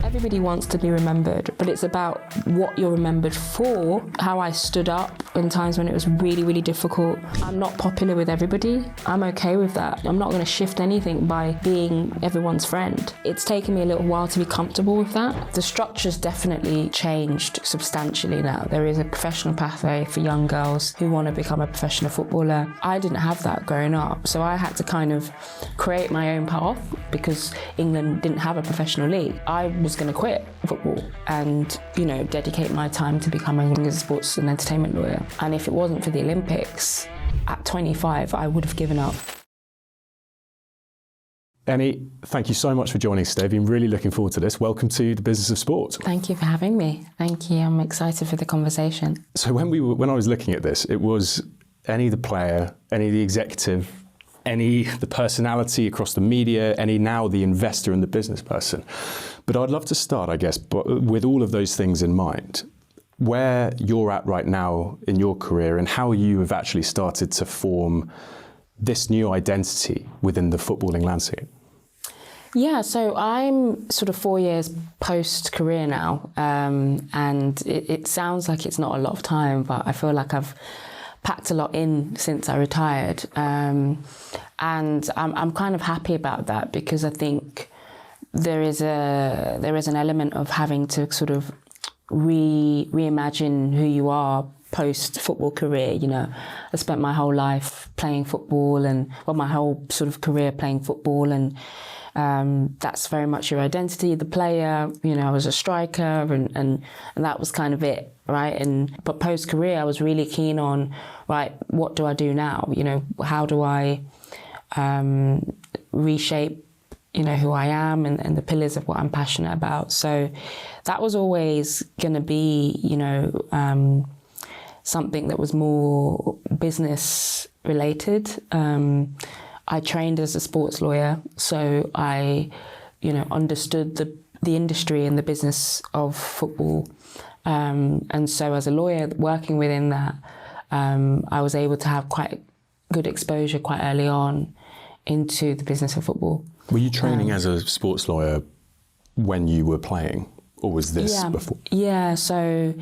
Everybody wants to be remembered, but it's about what you're remembered for, how I stood up in times when it was really, really difficult. I'm not popular with everybody. I'm okay with that. I'm not going to shift anything by being everyone's friend. It's taken me a little while to be comfortable with that. The structure's definitely changed substantially now. There is a professional pathway for young girls who want to become a professional footballer. I didn't have that growing up, so I had to kind of create my own path because England didn't have a professional league. I was going to quit football and, dedicate my time to becoming a sports and entertainment lawyer. And if it wasn't for the Olympics, at 25, I would have given up. Eni, thank you so much for joining us today. I've been really looking forward to this. Welcome to the Business of Sport. Thank you for having me. Thank you. I'm excited for the conversation. So when I was looking at this, it was Eni the player, Eni the executive, Eni the personality across the media, Eni now the investor and the business person. But I'd love to start, I guess, with all of those things in mind, where you're at right now in your career and how you have actually started to form this new identity within the footballing landscape. Yeah, so I'm sort of 4 years post-career now, and it sounds like it's not a lot of time, but I feel like I've packed a lot in since I retired, and I'm kind of happy about that because I think there is an element of having to sort of reimagine who you are post-football career. I spent my whole life playing football my whole sort of career playing football, and that's very much your identity, the player. I was a striker and that was kind of it, right? But post-career, I was really keen on, right, what do I do now? How do I reshape who I am and the pillars of what I'm passionate about. So that was always going to be, something that was more business related. I trained as a sports lawyer, so I, understood the industry and the business of football. And so as a lawyer working within that, I was able to have quite good exposure quite early on into the business of football. Were you training as a sports lawyer when you were playing, or was this before? Yeah, so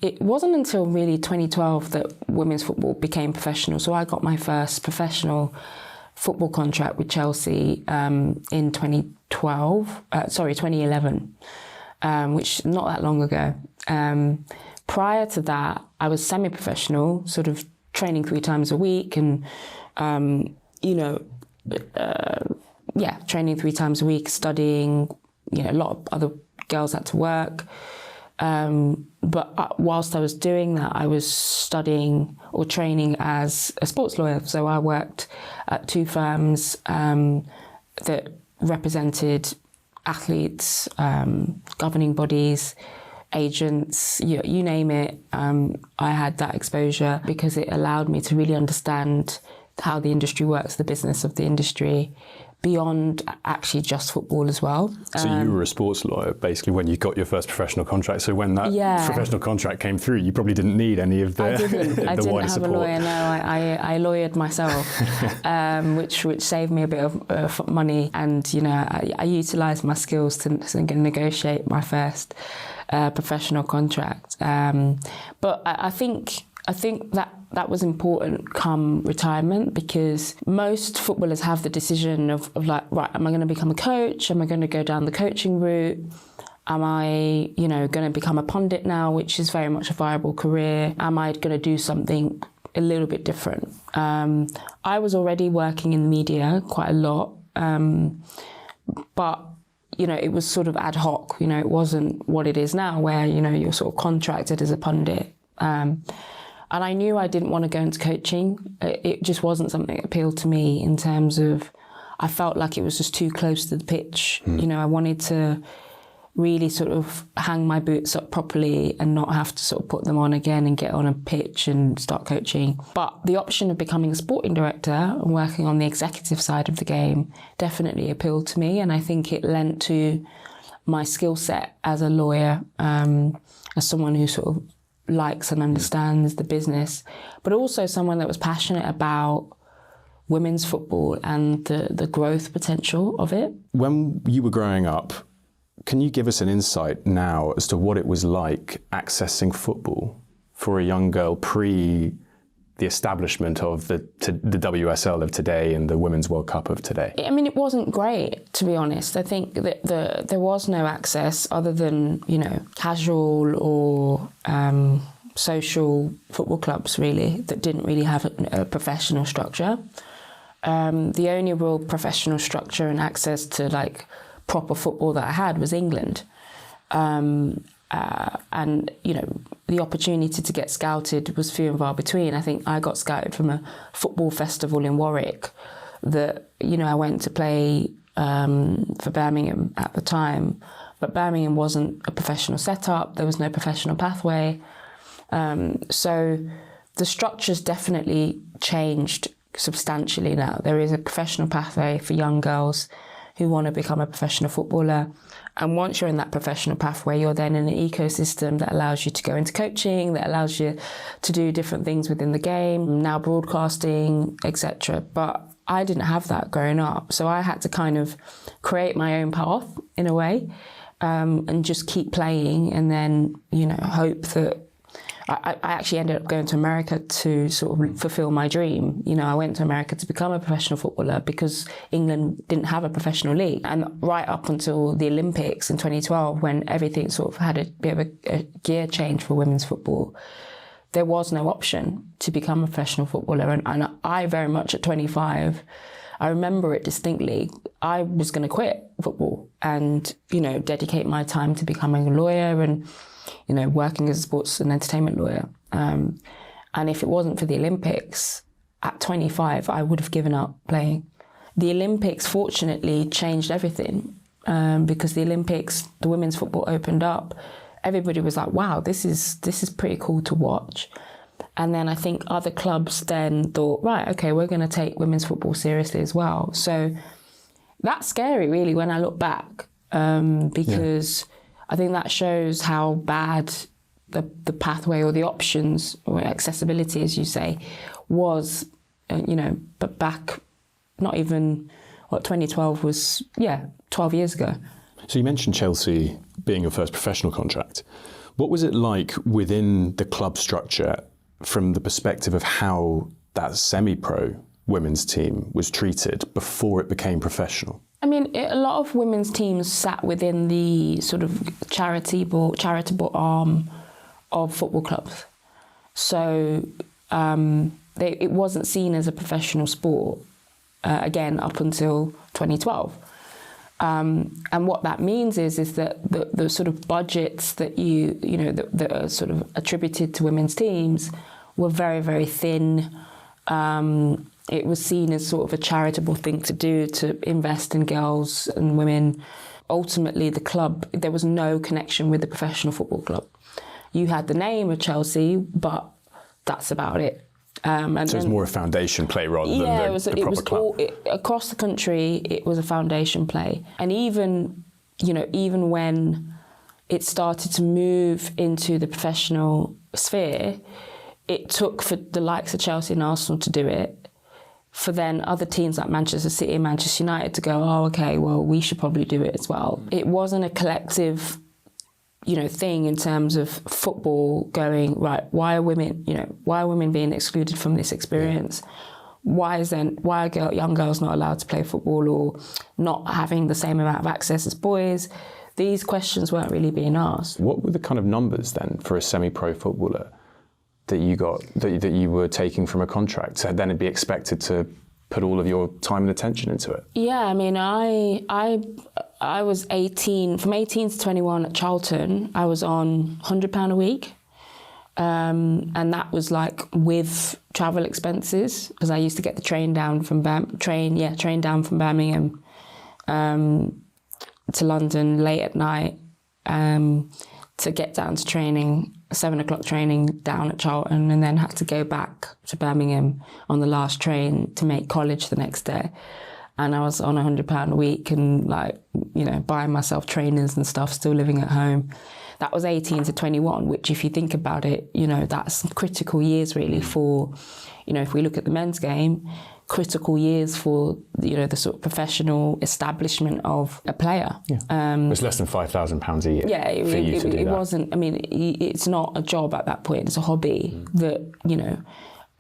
it wasn't until really 2012 that women's football became professional. So I got my first professional football contract with Chelsea in 2011, which not that long ago. Prior to that, I was semi-professional, sort of training 3 times a week and, training 3 times a week, studying. A lot of other girls had to work. But whilst I was doing that, I was studying or training as a sports lawyer. So I worked at 2 firms that represented athletes, governing bodies, agents, you name it. I had that exposure because it allowed me to really understand how the industry works, the business of the industry, beyond actually just football as well. So you were a sports lawyer basically when you got your first professional contract. So when that professional contract came through, you probably didn't need any of the I didn't have support. a lawyer. No, I lawyered myself, which saved me a bit of money. And I utilised my skills to negotiate my first professional contract. But I think that was important come retirement, because most footballers have the decision of like, right, am I going to become a coach? Am I going to go down the coaching route? Am I, going to become a pundit now, which is very much a viable career? Am I going to do something a little bit different? I was already working in the media quite a lot, but it was sort of ad hoc. It wasn't what it is now, where you're sort of contracted as a pundit. And I knew I didn't want to go into coaching. It just wasn't something that appealed to me in terms of, I felt like it was just too close to the pitch. I wanted to really sort of hang my boots up properly and not have to sort of put them on again and get on a pitch and start coaching. But the option of becoming a sporting director and working on the executive side of the game definitely appealed to me. And I think it lent to my skill set as a lawyer, as someone who sort of likes and understands the business, but also someone that was passionate about women's football and the growth potential of it. When you were growing up, can you give us an insight now as to what it was like accessing football for a young girl pre the establishment of the WSL of today and the Women's World Cup of today? I mean, it wasn't great, to be honest. I think that there was no access other than, casual or social football clubs, really, that didn't really have a professional structure. The only real professional structure and access to, proper football that I had was England. And, the opportunity to get scouted was few and far between. I think I got scouted from a football festival in Warwick that, I went to play for Birmingham at the time. But Birmingham wasn't a professional setup. There was no professional pathway. So the structure's definitely changed substantially now. There is a professional pathway for young girls who want to become a professional footballer. And once you're in that professional pathway, you're then in an ecosystem that allows you to go into coaching, that allows you to do different things within the game, now broadcasting, etc. But I didn't have that growing up. So I had to kind of create my own path in a way, and just keep playing and then, hope that I actually ended up going to America to sort of fulfill my dream. I went to America to become a professional footballer because England didn't have a professional league. And right up until the Olympics in 2012, when everything sort of had a bit of a gear change for women's football, there was no option to become a professional footballer. And I very much at 25, I remember it distinctly. I was going to quit football and, dedicate my time to becoming a lawyer and, working as a sports and entertainment lawyer. And if it wasn't for the Olympics, at 25, I would have given up playing. The Olympics, fortunately, changed everything because the Olympics, the women's football opened up. Everybody was like, wow, this is pretty cool to watch. And then I think other clubs then thought, right, okay, we're going to take women's football seriously as well. So that's scary, really, when I look back, because I think that shows how bad the pathway or the options or accessibility, as you say, was, but back, not even, 2012 was, 12 years ago. So you mentioned Chelsea being your first professional contract. What was it like within the club structure from the perspective of how that semi-pro women's team was treated before it became professional? I mean, a lot of women's teams sat within the sort of charitable arm of football clubs. So it wasn't seen as a professional sport, again, up until 2012. And what that means is that the sort of budgets that that are sort of attributed to women's teams were very, very thin. It was seen as sort of a charitable thing to do, to invest in girls and women. Ultimately, the club, there was no connection with the professional football club. You had the name of Chelsea, but that's about it. So it's more a foundation play rather than the proper club. Across the country, it was a foundation play. And even when it started to move into the professional sphere, it took for the likes of Chelsea and Arsenal to do it, for then other teams like Manchester City and Manchester United to go, oh, okay, well, we should probably do it as well. It wasn't a collective, thing in terms of football going, right, why are women being excluded from this experience? Why are young girls not allowed to play football or not having the same amount of access as boys? These questions weren't really being asked. What were the kind of numbers then for a semi-pro footballer that you got, that you were taking from a contract? So then it'd be expected to put all of your time and attention into it? Yeah, I mean, I was 18, from 18 to 21 at Charlton, I was on £100 a week. And that was with travel expenses, because I used to get the train down from Birmingham to London late at night to get down to training, 7 o'clock training down at Charlton, and then had to go back to Birmingham on the last train to make college the next day. And I was on £100 a week and buying myself trainers and stuff, still living at home. That was 18 to 21, which if you think about it, that's critical years really for, if we look at the men's game, critical years for, you know, the sort of professional establishment of a player. Yeah. It was less than £5,000 a year for you to do that. It wasn't, I mean, it's not a job at that point, it's a hobby that, you know,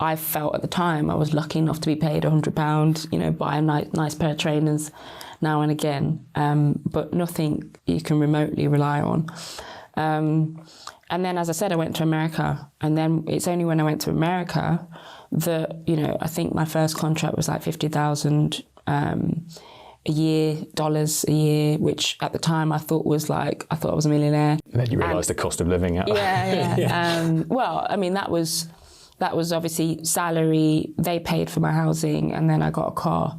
I felt at the time I was lucky enough to be paid £100, you know, buy a nice pair of trainers now and again, but nothing you can remotely rely on. And then, as I said, I went to America, and then it's only when I went to America that, you know, I think my first contract was like $50,000 a year, dollars a year, which at the time I thought I was a millionaire. And then you realised the cost of living out. Yeah. Well, I mean, that was obviously salary. They paid for my housing, and then I got a car.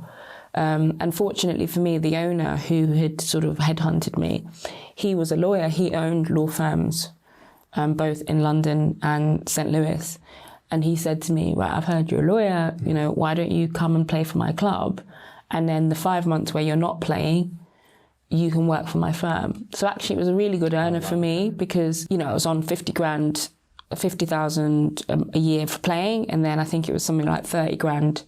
Unfortunately for me, the owner who had sort of headhunted me, he was a lawyer. He owned law firms, both in London and St. Louis. And he said to me, right, I've heard you're a lawyer, you know, why don't you come and play for my club? And then the 5 months where you're not playing, you can work for my firm. So actually it was a really good earner for me, because, you know, I was on 50,000 a year for playing. And then I think it was something like 30 grand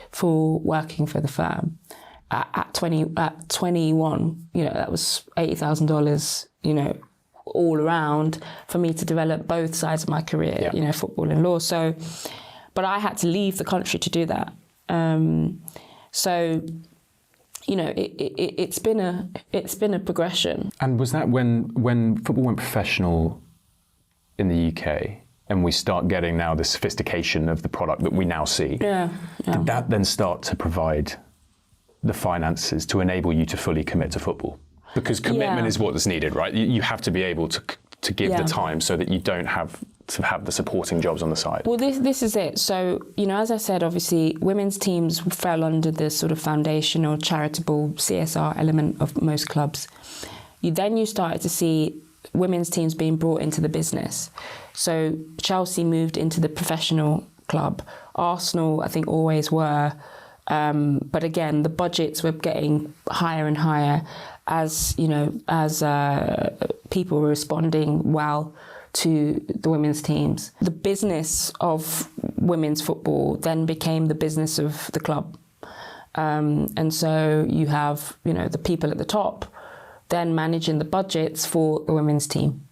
for working for the firm. At 21, you know, that was $80,000, you know, all around for me to develop both sides of my career, you know, football and law. So, but I had to leave the country to do that. So, you know, it's been a progression. And was that when football went professional in the UK, and we start getting now the sophistication of the product that we now see? Yeah. Did that then start to provide the finances to enable you to fully commit to football? Because commitment is what is needed, right? You have to be able to give the time so that you don't have to have the supporting jobs on the side. Well, this is it. So, you know, as I said, obviously, women's teams fell under the sort of foundational, charitable CSR element of most clubs. You started to see women's teams being brought into the business. So Chelsea moved into the professional club. Arsenal, I think, always were. But again, the budgets were getting higher and higher as, you know, as people were responding well to the women's teams. The business of women's football then became the business of the club. And so you have, you know, the people at the top then managing the budgets for the women's team.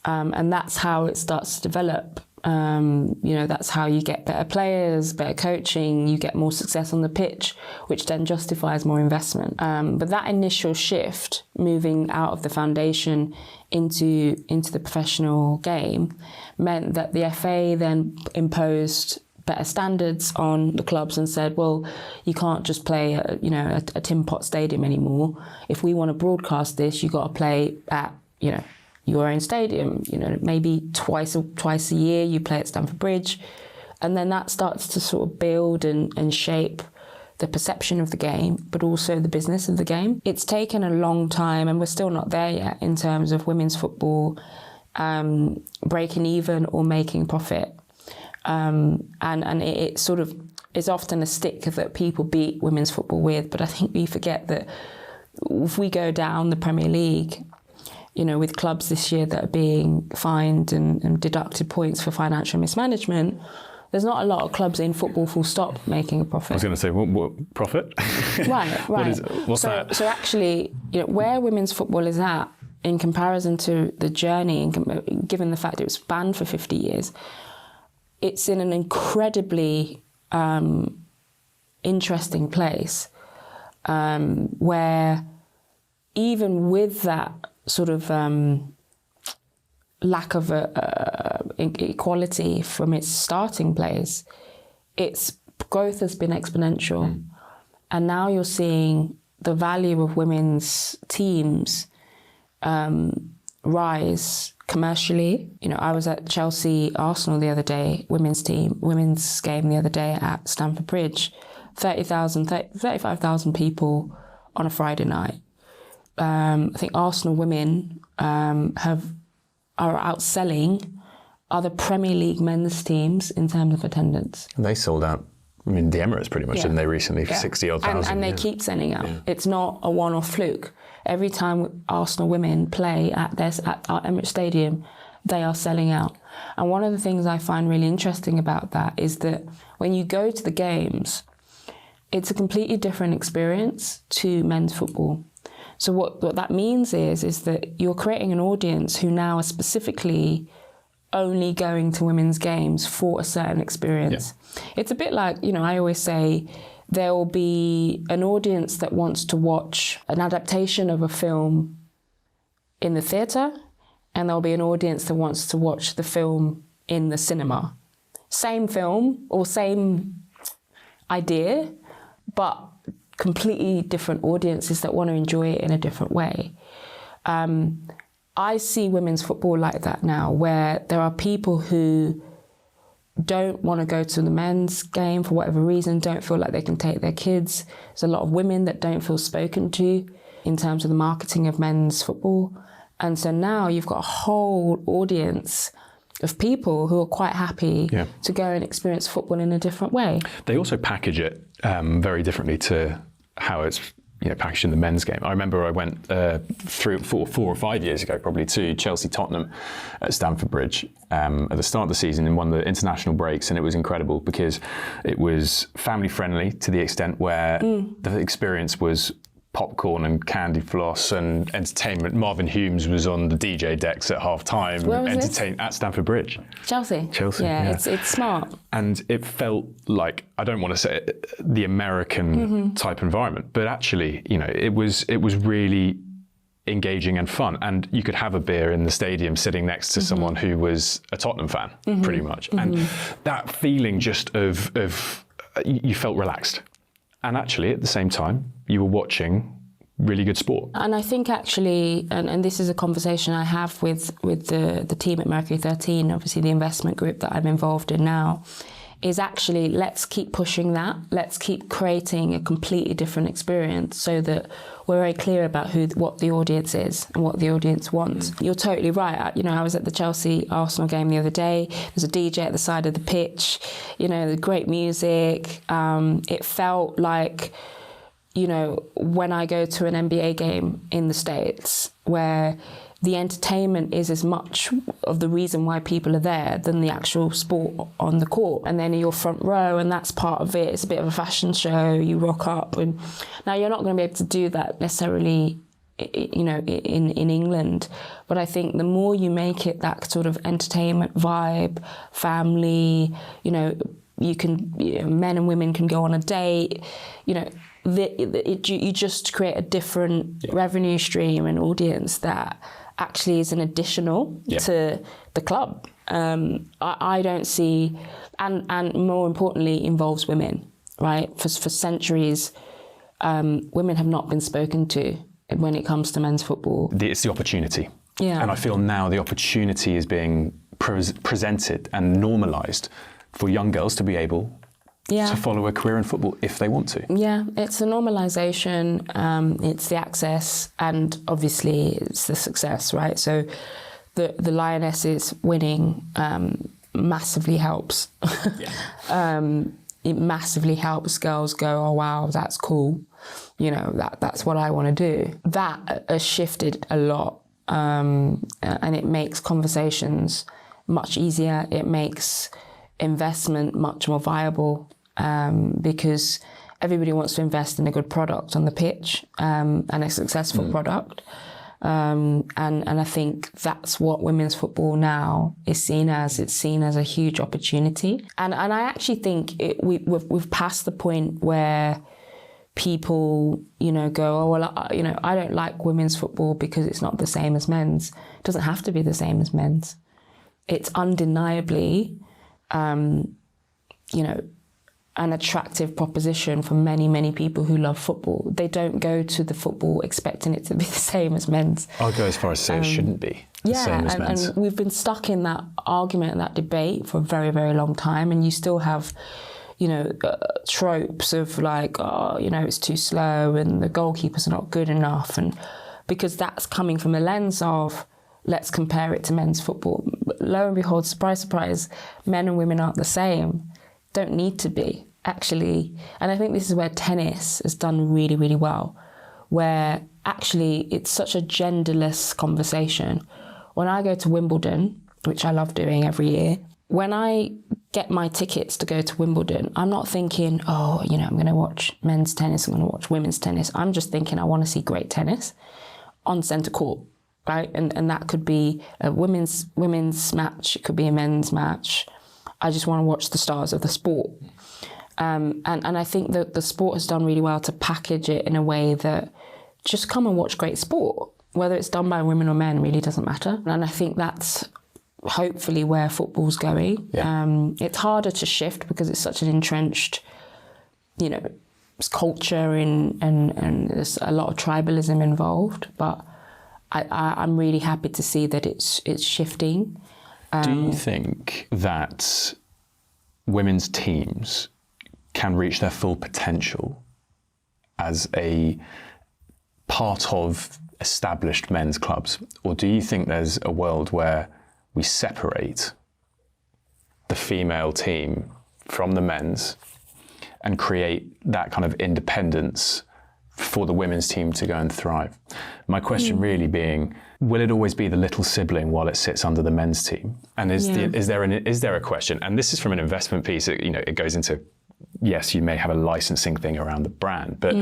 And that's how it starts to develop. You know, that's how you get better players, better coaching, you get more success on the pitch, which then justifies more investment. But that initial shift, moving out of the foundation into the professional game, meant that the FA then imposed better standards on the clubs and said, well, you can't just play a Tin Pot stadium anymore. If we want to broadcast this, you got to play at, you know, your own stadium, you know, maybe twice a year you play at Stamford Bridge. And then that starts to sort of build and shape the perception of the game, but also the business of the game. It's taken a long time, and we're still not there yet in terms of women's football breaking even or making profit. And it sort of is often a stick that people beat women's football with, but I think we forget that if we go down the Premier League, you know, with clubs this year that are being fined and deducted points for financial mismanagement, there's not a lot of clubs in football full stop making a profit. I was going to say, what profit? Right. What's that? So actually, you know, where women's football is at in comparison to the journey, and given the fact it was banned for 50 years, it's in an incredibly interesting place where even with that sort of lack of equality from its starting place, its growth has been exponential. And now you're seeing the value of women's teams rise commercially. You know, I was at Chelsea Arsenal the other day, women's game the other day at Stamford Bridge, 35,000 people on a Friday night. I think Arsenal women are outselling other Premier League men's teams in terms of attendance. And they sold out, I mean, the Emirates pretty much, didn't they, recently, for 60-odd thousand? And they keep selling out. Yeah. It's not a one-off fluke. Every time Arsenal women play at our Emirates Stadium, they are selling out. And one of the things I find really interesting about that is that when you go to the games, it's a completely different experience to men's football. So what that means is that you're creating an audience who now are specifically only going to women's games for a certain experience. Yeah. It's a bit like, I always say there will be an audience that wants to watch an adaptation of a film in the theatre, and there'll be an audience that wants to watch the film in the cinema. Same film or same idea, but completely different audiences that want to enjoy it in a different way. I see women's football like that now, where there are people who don't want to go to the men's game for whatever reason, don't feel like they can take their kids. There's a lot of women that don't feel spoken to in terms of the marketing of men's football. And so now you've got a whole audience of people who are quite happy to go and experience football in a different way. They also package it very differently to how it's packaged in the men's game. I remember I went 4 or 5 years ago, probably, to Chelsea-Tottenham at Stamford Bridge at the start of the season in one of the international breaks, and it was incredible because it was family-friendly to the extent where the experience was popcorn and candy floss and entertainment. Marvin Humes was on the DJ decks at half-time. Where was this? At Stamford Bridge. Chelsea? Yeah. It's smart. And it felt like, I don't want to say it, the American type environment, but actually, it was really engaging and fun. And you could have a beer in the stadium sitting next to someone who was a Tottenham fan, pretty much. And that feeling just of you felt relaxed. And actually, at the same time, you were watching really good sport. And I think actually, and this is a conversation I have with the team at Mercury 13, obviously the investment group that I'm involved in now, is actually let's keep pushing that. Let's keep creating a completely different experience so that we're very clear about what the audience is and what the audience wants. You're totally right. I was at the Chelsea-Arsenal game the other day. There's a DJ at the side of the pitch, the great music. It felt like, when I go to an NBA game in the States, where the entertainment is as much of the reason why people are there than the actual sport on the court. And then you're front row, and that's part of it. It's a bit of a fashion show. You rock up, and now you're not going to be able to do that necessarily, in England. But I think the more you make it that sort of entertainment vibe, family, you can, men and women can go on a date, you just create a different revenue stream and audience that actually is an additional to the club. I don't see, and more importantly, involves women, right? For centuries, women have not been spoken to when it comes to men's football. It's the opportunity. Yeah. And I feel now the opportunity is being presented and normalised for young girls to be able to follow a career in football if they want to. Yeah, it's the normalisation, it's the access, and obviously it's the success, right? So the Lionesses winning massively helps. It massively helps girls go, oh wow, that's cool. That's what I want to do. That has shifted a lot, and it makes conversations much easier. It makes investment much more viable, because everybody wants to invest in a good product on the pitch, and a successful product. And I think that's what women's football now is seen as. It's seen as a huge opportunity. And I actually think we've passed the point where people, go, oh, well, I don't like women's football because it's not the same as men's. It doesn't have to be the same as men's. It's undeniably, an attractive proposition for many, many people who love football. They don't go to the football expecting it to be the same as men's. I'll go as far as to say it shouldn't be the same as men's. And we've been stuck in that argument and that debate for a very, very long time, and you still have, tropes of like, it's too slow and the goalkeepers are not good enough, and because that's coming from a lens of let's compare it to men's football. But lo and behold, surprise, surprise, men and women aren't the same. Don't need to be, actually. And I think this is where tennis has done really, really well, where actually it's such a genderless conversation. When I go to Wimbledon, which I love doing every year, when I get my tickets to go to Wimbledon, I'm not thinking, oh, you know, I'm going to watch men's tennis, I'm going to watch women's tennis. I'm just thinking I want to see great tennis on centre court, right? And that could be a women's match, it could be a men's match. I just want to watch the stars of the sport. And I think that the sport has done really well to package it in a way that just come and watch great sport. Whether it's done by women or men really doesn't matter. And I think that's hopefully where football's going. Yeah. It's harder to shift because it's such an entrenched, you know, culture and there's a lot of tribalism involved. But I'm really happy to see that it's shifting. Do you think that women's teams can reach their full potential as a part of established men's clubs? Or do you think there's a world where we separate the female team from the men's and create that kind of independence for the women's team to go and thrive? My question really being, will it always be the little sibling while it sits under the men's team? And is there a question? And this is from an investment piece. It goes into, yes, you may have a licensing thing around the brand, but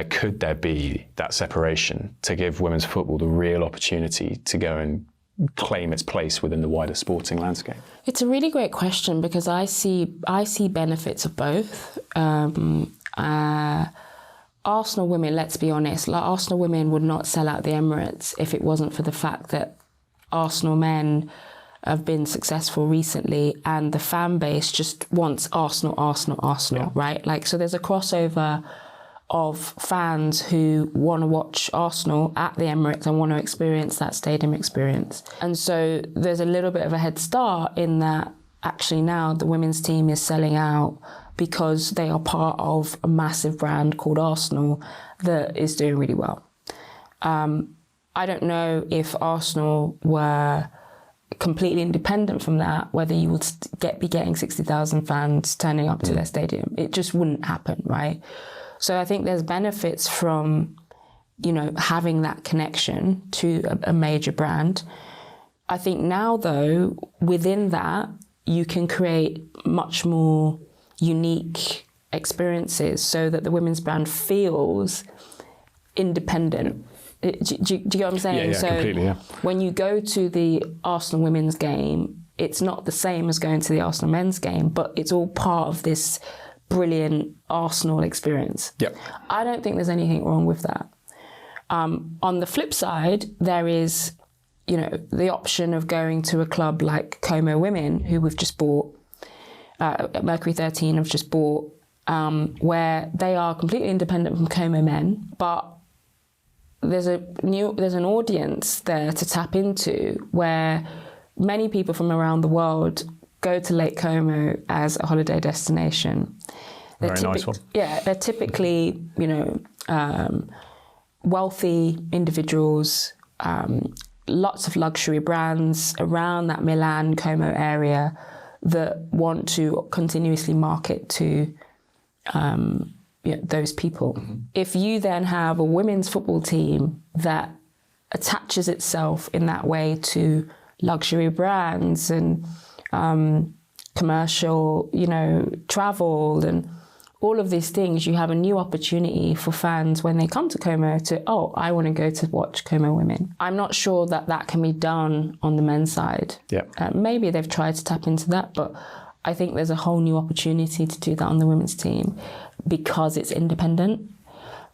could there be that separation to give women's football the real opportunity to go and claim its place within the wider sporting landscape? It's a really great question because I see benefits of both. Arsenal women, let's be honest, like Arsenal women would not sell out the Emirates if it wasn't for the fact that Arsenal men have been successful recently and the fan base just wants Arsenal, yeah. Right? Like, so there's a crossover of fans who want to watch Arsenal at the Emirates and want to experience that stadium experience. And so there's a little bit of a head start in that actually now the women's team is selling out because they are part of a massive brand called Arsenal that is doing really well. I don't know if Arsenal were completely independent from that, whether you would be getting 60,000 fans turning up to their stadium. It just wouldn't happen, right? So I think there's benefits from, you know, having that connection to a major brand. I think now, though, within that, you can create much more unique experiences so that the women's brand feels independent. Do you get what I'm saying? Yeah, completely, yeah. When you go to the Arsenal women's game, it's not the same as going to the Arsenal men's game, but it's all part of this brilliant Arsenal experience. Yep. I don't think there's anything wrong with that. On the flip side, there is, you know, the option of going to a club like Como Women, who we've just bought, Mercury 13 have just bought, where they are completely independent from Como Men, but there's an audience there to tap into where many people from around the world go to Lake Como as a holiday destination. Very nice one. Yeah, they're typically, you know, wealthy individuals, lots of luxury brands around that Milan, Como area that want to continuously market to those people. Mm-hmm. If you then have a women's football team that attaches itself in that way to luxury brands and commercial, you know, travel and all of these things, you have a new opportunity for fans when they come to Como to, oh, I want to go to watch Como Women. I'm not sure that can be done on the men's side. Yeah. Maybe they've tried to tap into that, but I think there's a whole new opportunity to do that on the women's team because it's independent.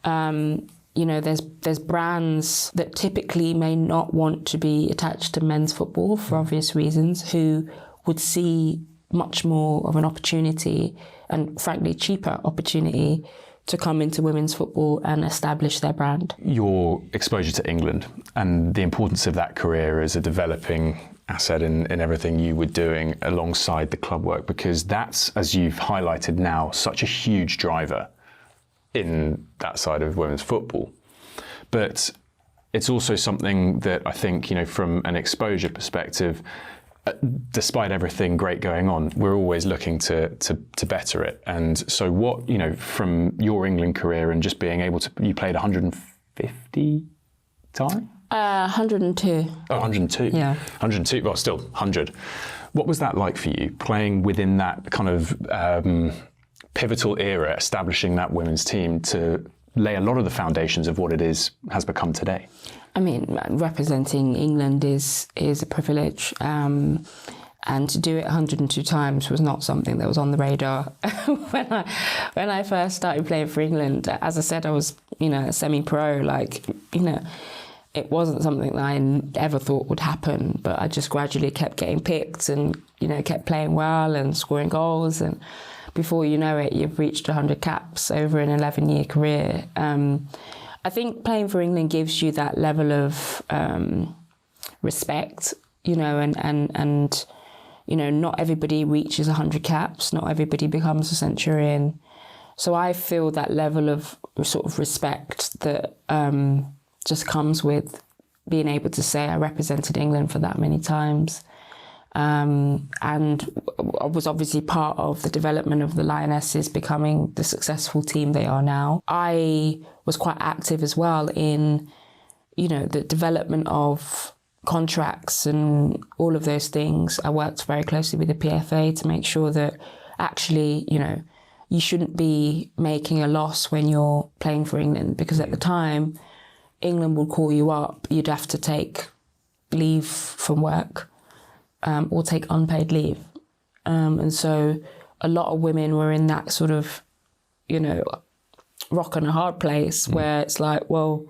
You know, there's brands that typically may not want to be attached to men's football for obvious reasons, who would see much more of an opportunity and frankly cheaper opportunity to come into women's football and establish their brand. Your exposure to England and the importance of that career as a developing asset in everything you were doing alongside the club work, because that's, as you've highlighted now, such a huge driver in that side of women's football. But it's also something that I think, you know, from an exposure perspective, despite everything great going on, we're always looking to better it. And so what, you know, from your England career and just being able to, you played 150 times? 102. Oh, 102. Yeah. 102, well, still 100. What was that like for you, playing within that kind of pivotal era, establishing that women's team to lay a lot of the foundations of what it has become today? I mean, representing England is a privilege, and to do it 102 times was not something that was on the radar when I first started playing for England. As I said, I was, a semi-pro, it wasn't something that I ever thought would happen, but I just gradually kept getting picked and, kept playing well and scoring goals. And before you know it, you've reached 100 caps over an 11-year career. I think playing for England gives you that level of respect, and not everybody reaches 100 caps, not everybody becomes a centurion. So I feel that level of sort of respect that just comes with being able to say I represented England for that many times. And I was obviously part of the development of the Lionesses becoming the successful team they are now. I was quite active as well in, the development of contracts and all of those things. I worked very closely with the PFA to make sure that actually, you shouldn't be making a loss when you're playing for England, because at the time, England would call you up, you'd have to take leave from work or take unpaid leave. And so a lot of women were in that sort of, rock and a hard place where it's like, well,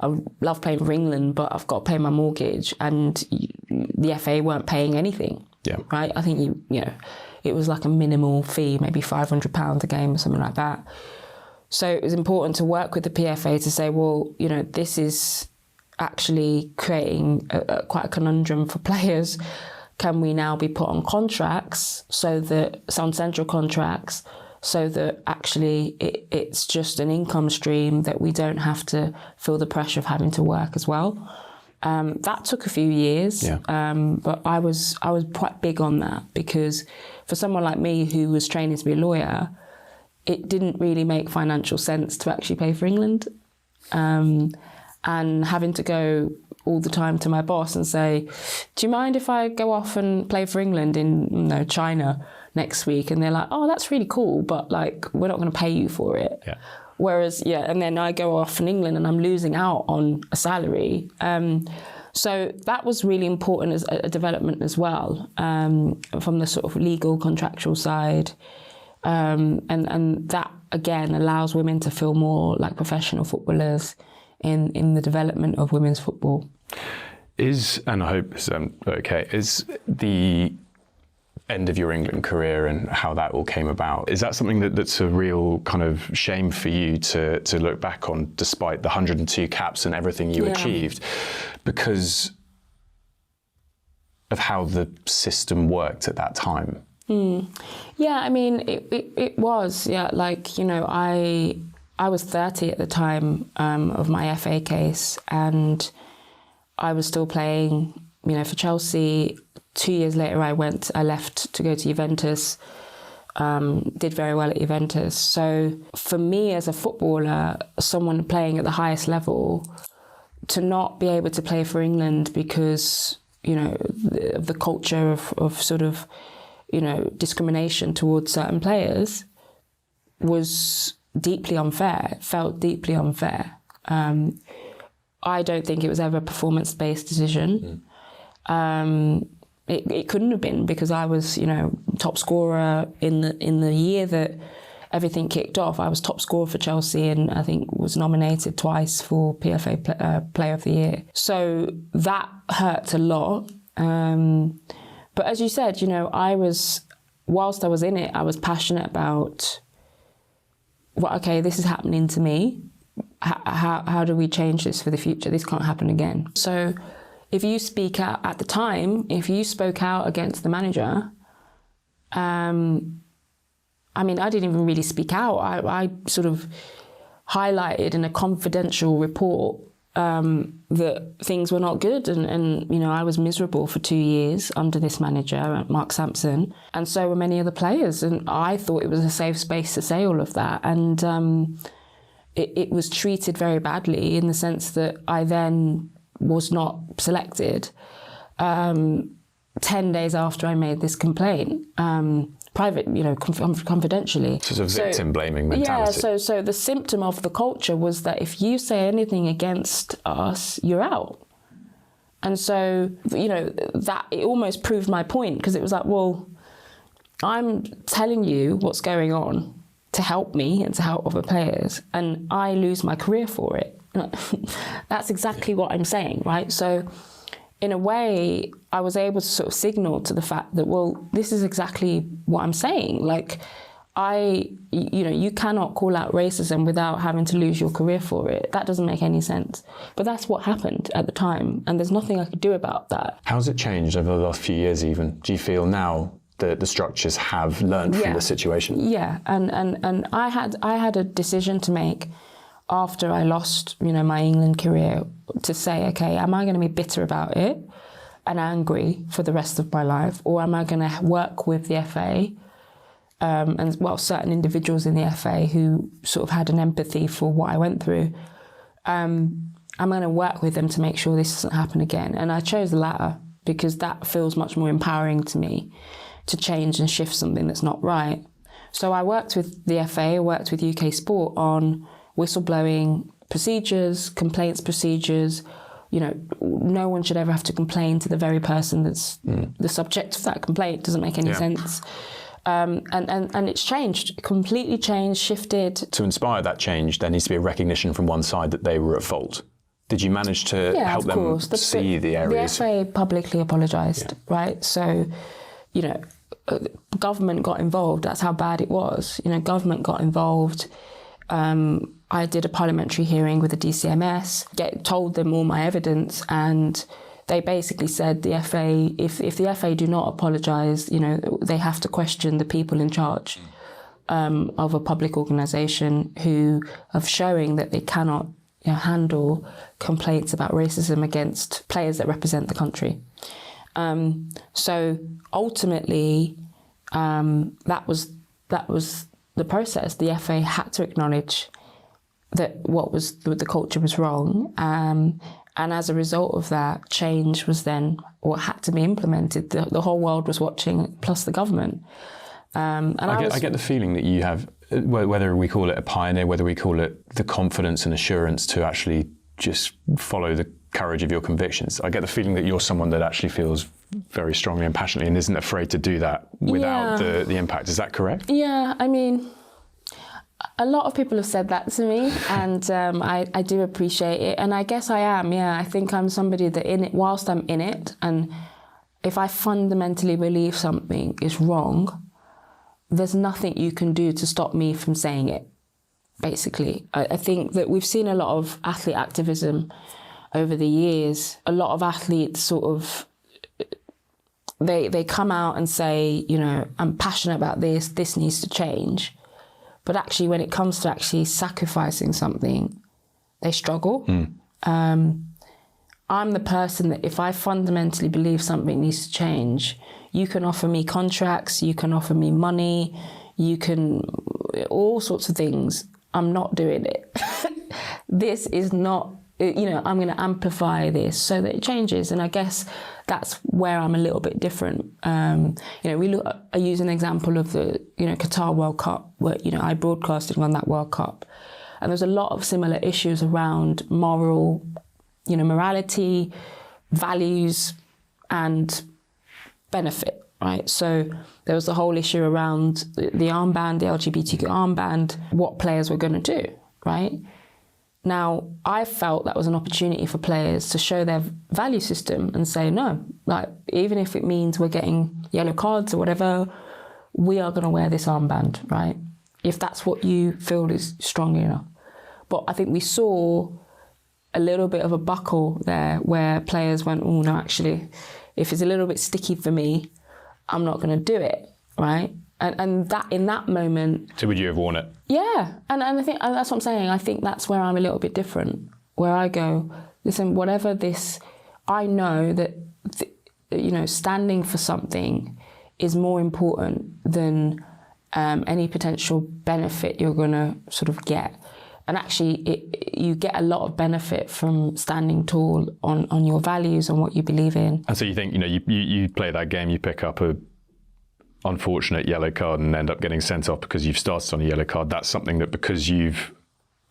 I love playing for England, but I've got to pay my mortgage, and the FA weren't paying anything. Yeah. Right. I think it was like a minimal fee, maybe £500 a game or something like that. So it was important to work with the PFA to say, well, this is actually creating quite a conundrum for players. Can we now be put on contracts on central contracts, so that actually it's just an income stream that we don't have to feel the pressure of having to work as well? That took a few years, but I was quite big on that, because for someone like me who was training to be a lawyer, it didn't really make financial sense to actually play for England. And having to go all the time to my boss and say, do you mind if I go off and play for England in China next week? And they're like, oh, that's really cool, but we're not going to pay you for it. Yeah. Whereas, and then I go off in England and I'm losing out on a salary. So that was really important as a development as well, from the sort of legal contractual side. And that, again, allows women to feel more like professional footballers in the development of women's football. And I hope it's okay, is the end of your England career and how that all came about, is that something that's a real kind of shame for you to look back on, despite the 102 caps and everything you achieved, because of how the system worked at that time? Yeah, I mean, it was, I was 30 at the time of my FA case, and I was still playing, for Chelsea. 2 years later, I left to go to Juventus, did very well at Juventus. So for me as a footballer, someone playing at the highest level, to not be able to play for England because, of the culture of sort of, discrimination towards certain players was deeply unfair, felt deeply unfair. I don't think it was ever a performance-based decision. It couldn't have been, because I was, top scorer in the year that everything kicked off. I was top scorer for Chelsea, and I think was nominated twice for PFA Player of the Year. So that hurt a lot. But as you said, whilst I was in it, I was passionate about, well, okay, this is happening to me. How do we change this for the future? This can't happen again. So if you speak out at the time, if you spoke out against the manager, I didn't even really speak out. I sort of highlighted in a confidential report that things were not good, and I was miserable for 2 years under this manager, Mark Sampson, and so were many other players. And I thought it was a safe space to say all of that. And it was treated very badly, in the sense that I then was not selected 10 days after I made this complaint, private, confidentially. Sort of victim blaming mentality. Yeah, so the symptom of the culture was that if you say anything against us, you're out. And so, that it almost proved my point, because it was like, well, I'm telling you what's going on to help me and to help other players, and I lose my career for it. That's exactly what I'm saying, right? So in a way, I was able to sort of signal to the fact that, well, this is exactly what I'm saying. Like, you cannot call out racism without having to lose your career for it. That doesn't make any sense. But that's what happened at the time, and there's nothing I could do about that. How's it changed over the last few years even? Do you feel now that the structures have learned from the situation? Yeah, and I had a decision to make after I lost, my England career, to say, okay, am I going to be bitter about it and angry for the rest of my life, or am I going to work with the FA and certain individuals in the FA who sort of had an empathy for what I went through? I'm going to work with them to make sure this doesn't happen again. And I chose the latter because that feels much more empowering to me, to change and shift something that's not right. So I worked with the FA, worked with UK Sport on whistleblowing procedures, complaints procedures. No one should ever have to complain to the very person that's the subject of that complaint. It doesn't make any sense. And it's changed, completely changed, shifted. To inspire that change, there needs to be a recognition from one side that they were at fault. Did you manage to help them see the areas? The FA publicly apologised, right? So, government got involved. That's how bad it was. Government got involved. I did a parliamentary hearing with the DCMS, told them all my evidence, and they basically said the FA, if the FA do not apologise, they have to question the people in charge of a public organisation who are showing that they cannot handle complaints about racism against players that represent the country. So ultimately, that was the process. The FA had to acknowledge that the culture was wrong, and as a result of that, change was then, or had to be implemented. The whole world was watching, plus the government. And I get the feeling that you have, whether we call it a pioneer, whether we call it the confidence and assurance to actually just follow the courage of your convictions. I get the feeling that you're someone that actually feels very strongly and passionately and isn't afraid to do that without the impact. Is that correct? Yeah, I mean, a lot of people have said that to me, and I do appreciate it. And I guess I am, I think I'm somebody that whilst I'm in it, and if I fundamentally believe something is wrong, there's nothing you can do to stop me from saying it, basically. I think that we've seen a lot of athlete activism over the years. A lot of athletes sort of, they come out and say, I'm passionate about this needs to change. But actually, when it comes to actually sacrificing something, they struggle. I'm the person that if I fundamentally believe something needs to change, you can offer me contracts, you can offer me money, you can, all sorts of things. I'm not doing it. This is not, I'm going to amplify this so that it changes. And I guess that's where I'm a little bit different. I use an example of the, Qatar World Cup, where, I broadcasted on that World Cup. And there's a lot of similar issues around morality, values, and benefit, right? So there was the whole issue around the armband, the LGBTQ armband, what players were going to do, right? Now, I felt that was an opportunity for players to show their value system and say, no, like, even if it means we're getting yellow cards or whatever, we are going to wear this armband, right? If that's what you feel is strong enough. But I think we saw a little bit of a buckle there where players went, oh, no, actually, if it's a little bit sticky for me, I'm not going to do it, right? And that in that moment... So would you have worn it? Yeah. And I think that's what I'm saying. I think that's where I'm a little bit different, where I go, listen, whatever this... I know that, standing for something is more important than any potential benefit you're going to sort of get. And actually, you get a lot of benefit from standing tall on your values, on what you believe in. And so you think, you play that game, you pick up a unfortunate yellow card and end up getting sent off because you've started on a yellow card. That's something that, because you've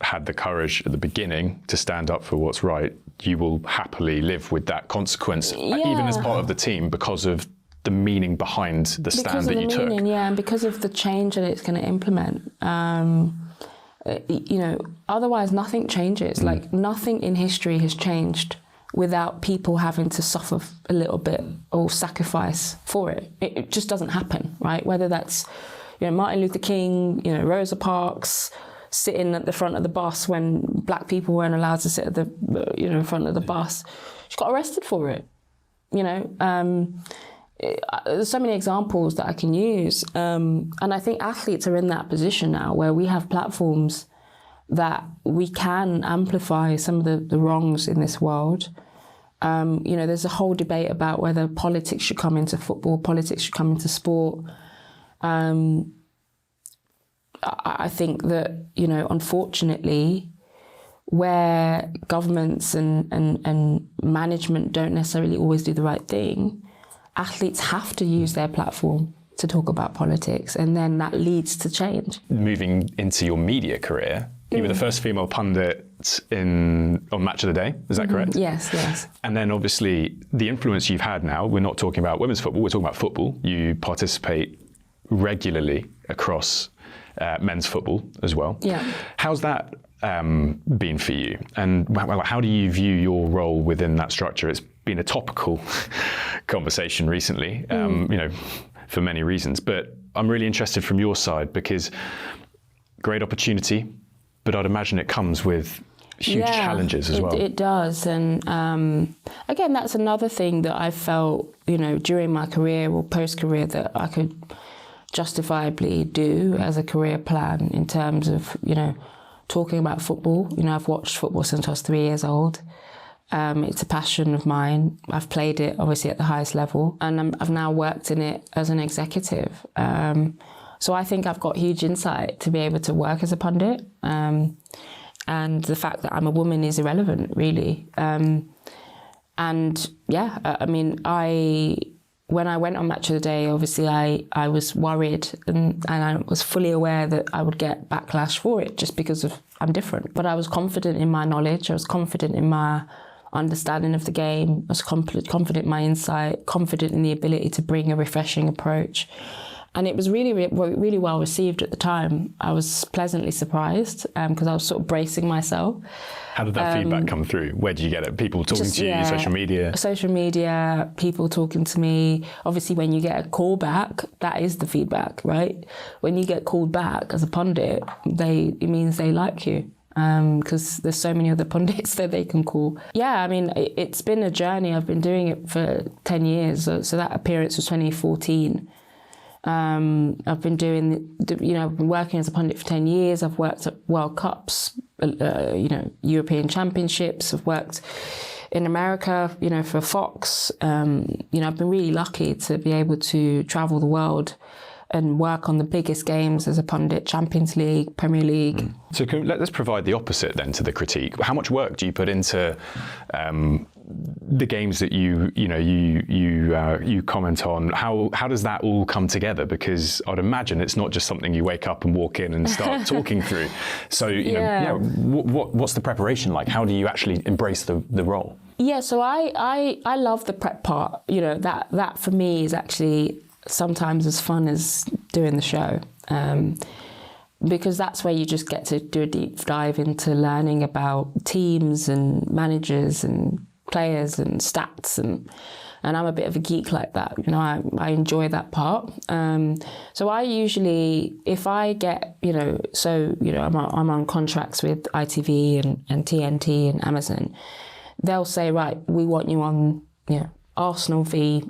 had the courage at the beginning to stand up for what's right, you will happily live with that consequence, even as part of the team, because of the meaning behind the stand that you took. Yeah, and because of the change that it's going to implement. Otherwise nothing changes. Like, nothing in history has changed without people having to suffer a little bit or sacrifice for it. It just doesn't happen, right? Whether that's, Martin Luther King, Rosa Parks sitting at the front of the bus when black people weren't allowed to sit at the, front of the bus. She got arrested for it. There's so many examples that I can use. And I think athletes are in that position now where we have platforms that we can amplify some of the wrongs in this world. There's a whole debate about whether politics should come into football, politics should come into sport. I think that, unfortunately, where governments and management don't necessarily always do the right thing, athletes have to use their platform to talk about politics, and then that leads to change. Moving into your media career, you were the first female pundit on Match of the Day, is that correct? Yes. And then obviously the influence you've had now, we're not talking about women's football, we're talking about football. You participate regularly across men's football as well. Yeah. How's that been for you? And how do you view your role within that structure? It's been a topical conversation recently, for many reasons. But I'm really interested from your side, because great opportunity, but I'd imagine it comes with huge challenges as well. It does. And again, that's another thing that I felt, during my career or post-career that I could justifiably do as a career plan in terms of, talking about football. I've watched football since I was 3 years old. It's a passion of mine. I've played it obviously at the highest level, and I've now worked in it as an executive. So I think I've got huge insight to be able to work as a pundit. And the fact that I'm a woman is irrelevant, really. When I went on Match of the Day, obviously I was worried and I was fully aware that I would get backlash for it just because of I'm different. But I was confident in my knowledge. I was confident in my understanding of the game. I was confident in my insight, confident in the ability to bring a refreshing approach. And it was really, really well received at the time. I was pleasantly surprised because I was sort of bracing myself. How did that feedback come through? Where did you get it? People talking to you, social media? Social media, people talking to me. Obviously, when you get a call back, that is the feedback, right? When you get called back as a pundit, it means they like you. Because there's so many other pundits that they can call. Yeah, it's been a journey. I've been doing it for 10 years. So that appearance was 2014. I've been I've been working as a pundit for 10 years. I've worked at World Cups, European Championships. I've worked in America, for Fox. I've been really lucky to be able to travel the world and work on the biggest games as a pundit, Champions League, Premier League. So let's provide the opposite then to the critique. How much work do you put into the games that you comment on? How does that all come together? Because I'd imagine it's not just something you wake up and walk in and start talking through. So what's the preparation like? How do you actually embrace the role? Yeah, so I love the prep part. That for me is actually sometimes as fun as doing the show. Because that's where you just get to do a deep dive into learning about teams and managers and players and stats, and I'm a bit of a geek like that. I enjoy that part. So I usually, if I get, I'm on contracts with ITV and TNT and Amazon, they'll say, right, we want you on, Arsenal v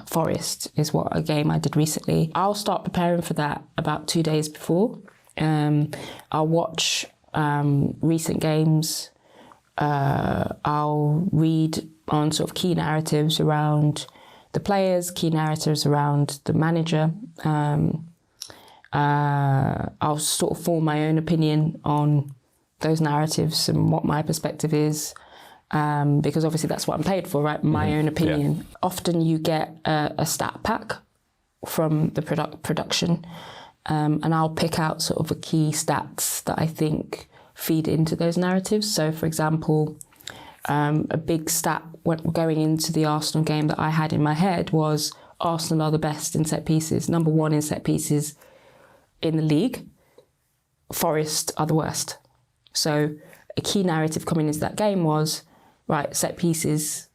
Forest is what a game I did recently. I'll start preparing for that about 2 days before. I'll watch recent games. I'll read on sort of key narratives around the players, key narratives around the manager. I'll sort of form my own opinion on those narratives and what my perspective is, because obviously that's what I'm paid for, right? My own opinion. Yeah. Often you get a stat pack from the production, and I'll pick out sort of the key stats that I think feed into those narratives. So, for example, a big stat going into the Arsenal game that I had in my head was Arsenal are the best in set pieces, number one in set pieces in the league. Forest are the worst. So a key narrative coming into that game was, right, set pieces,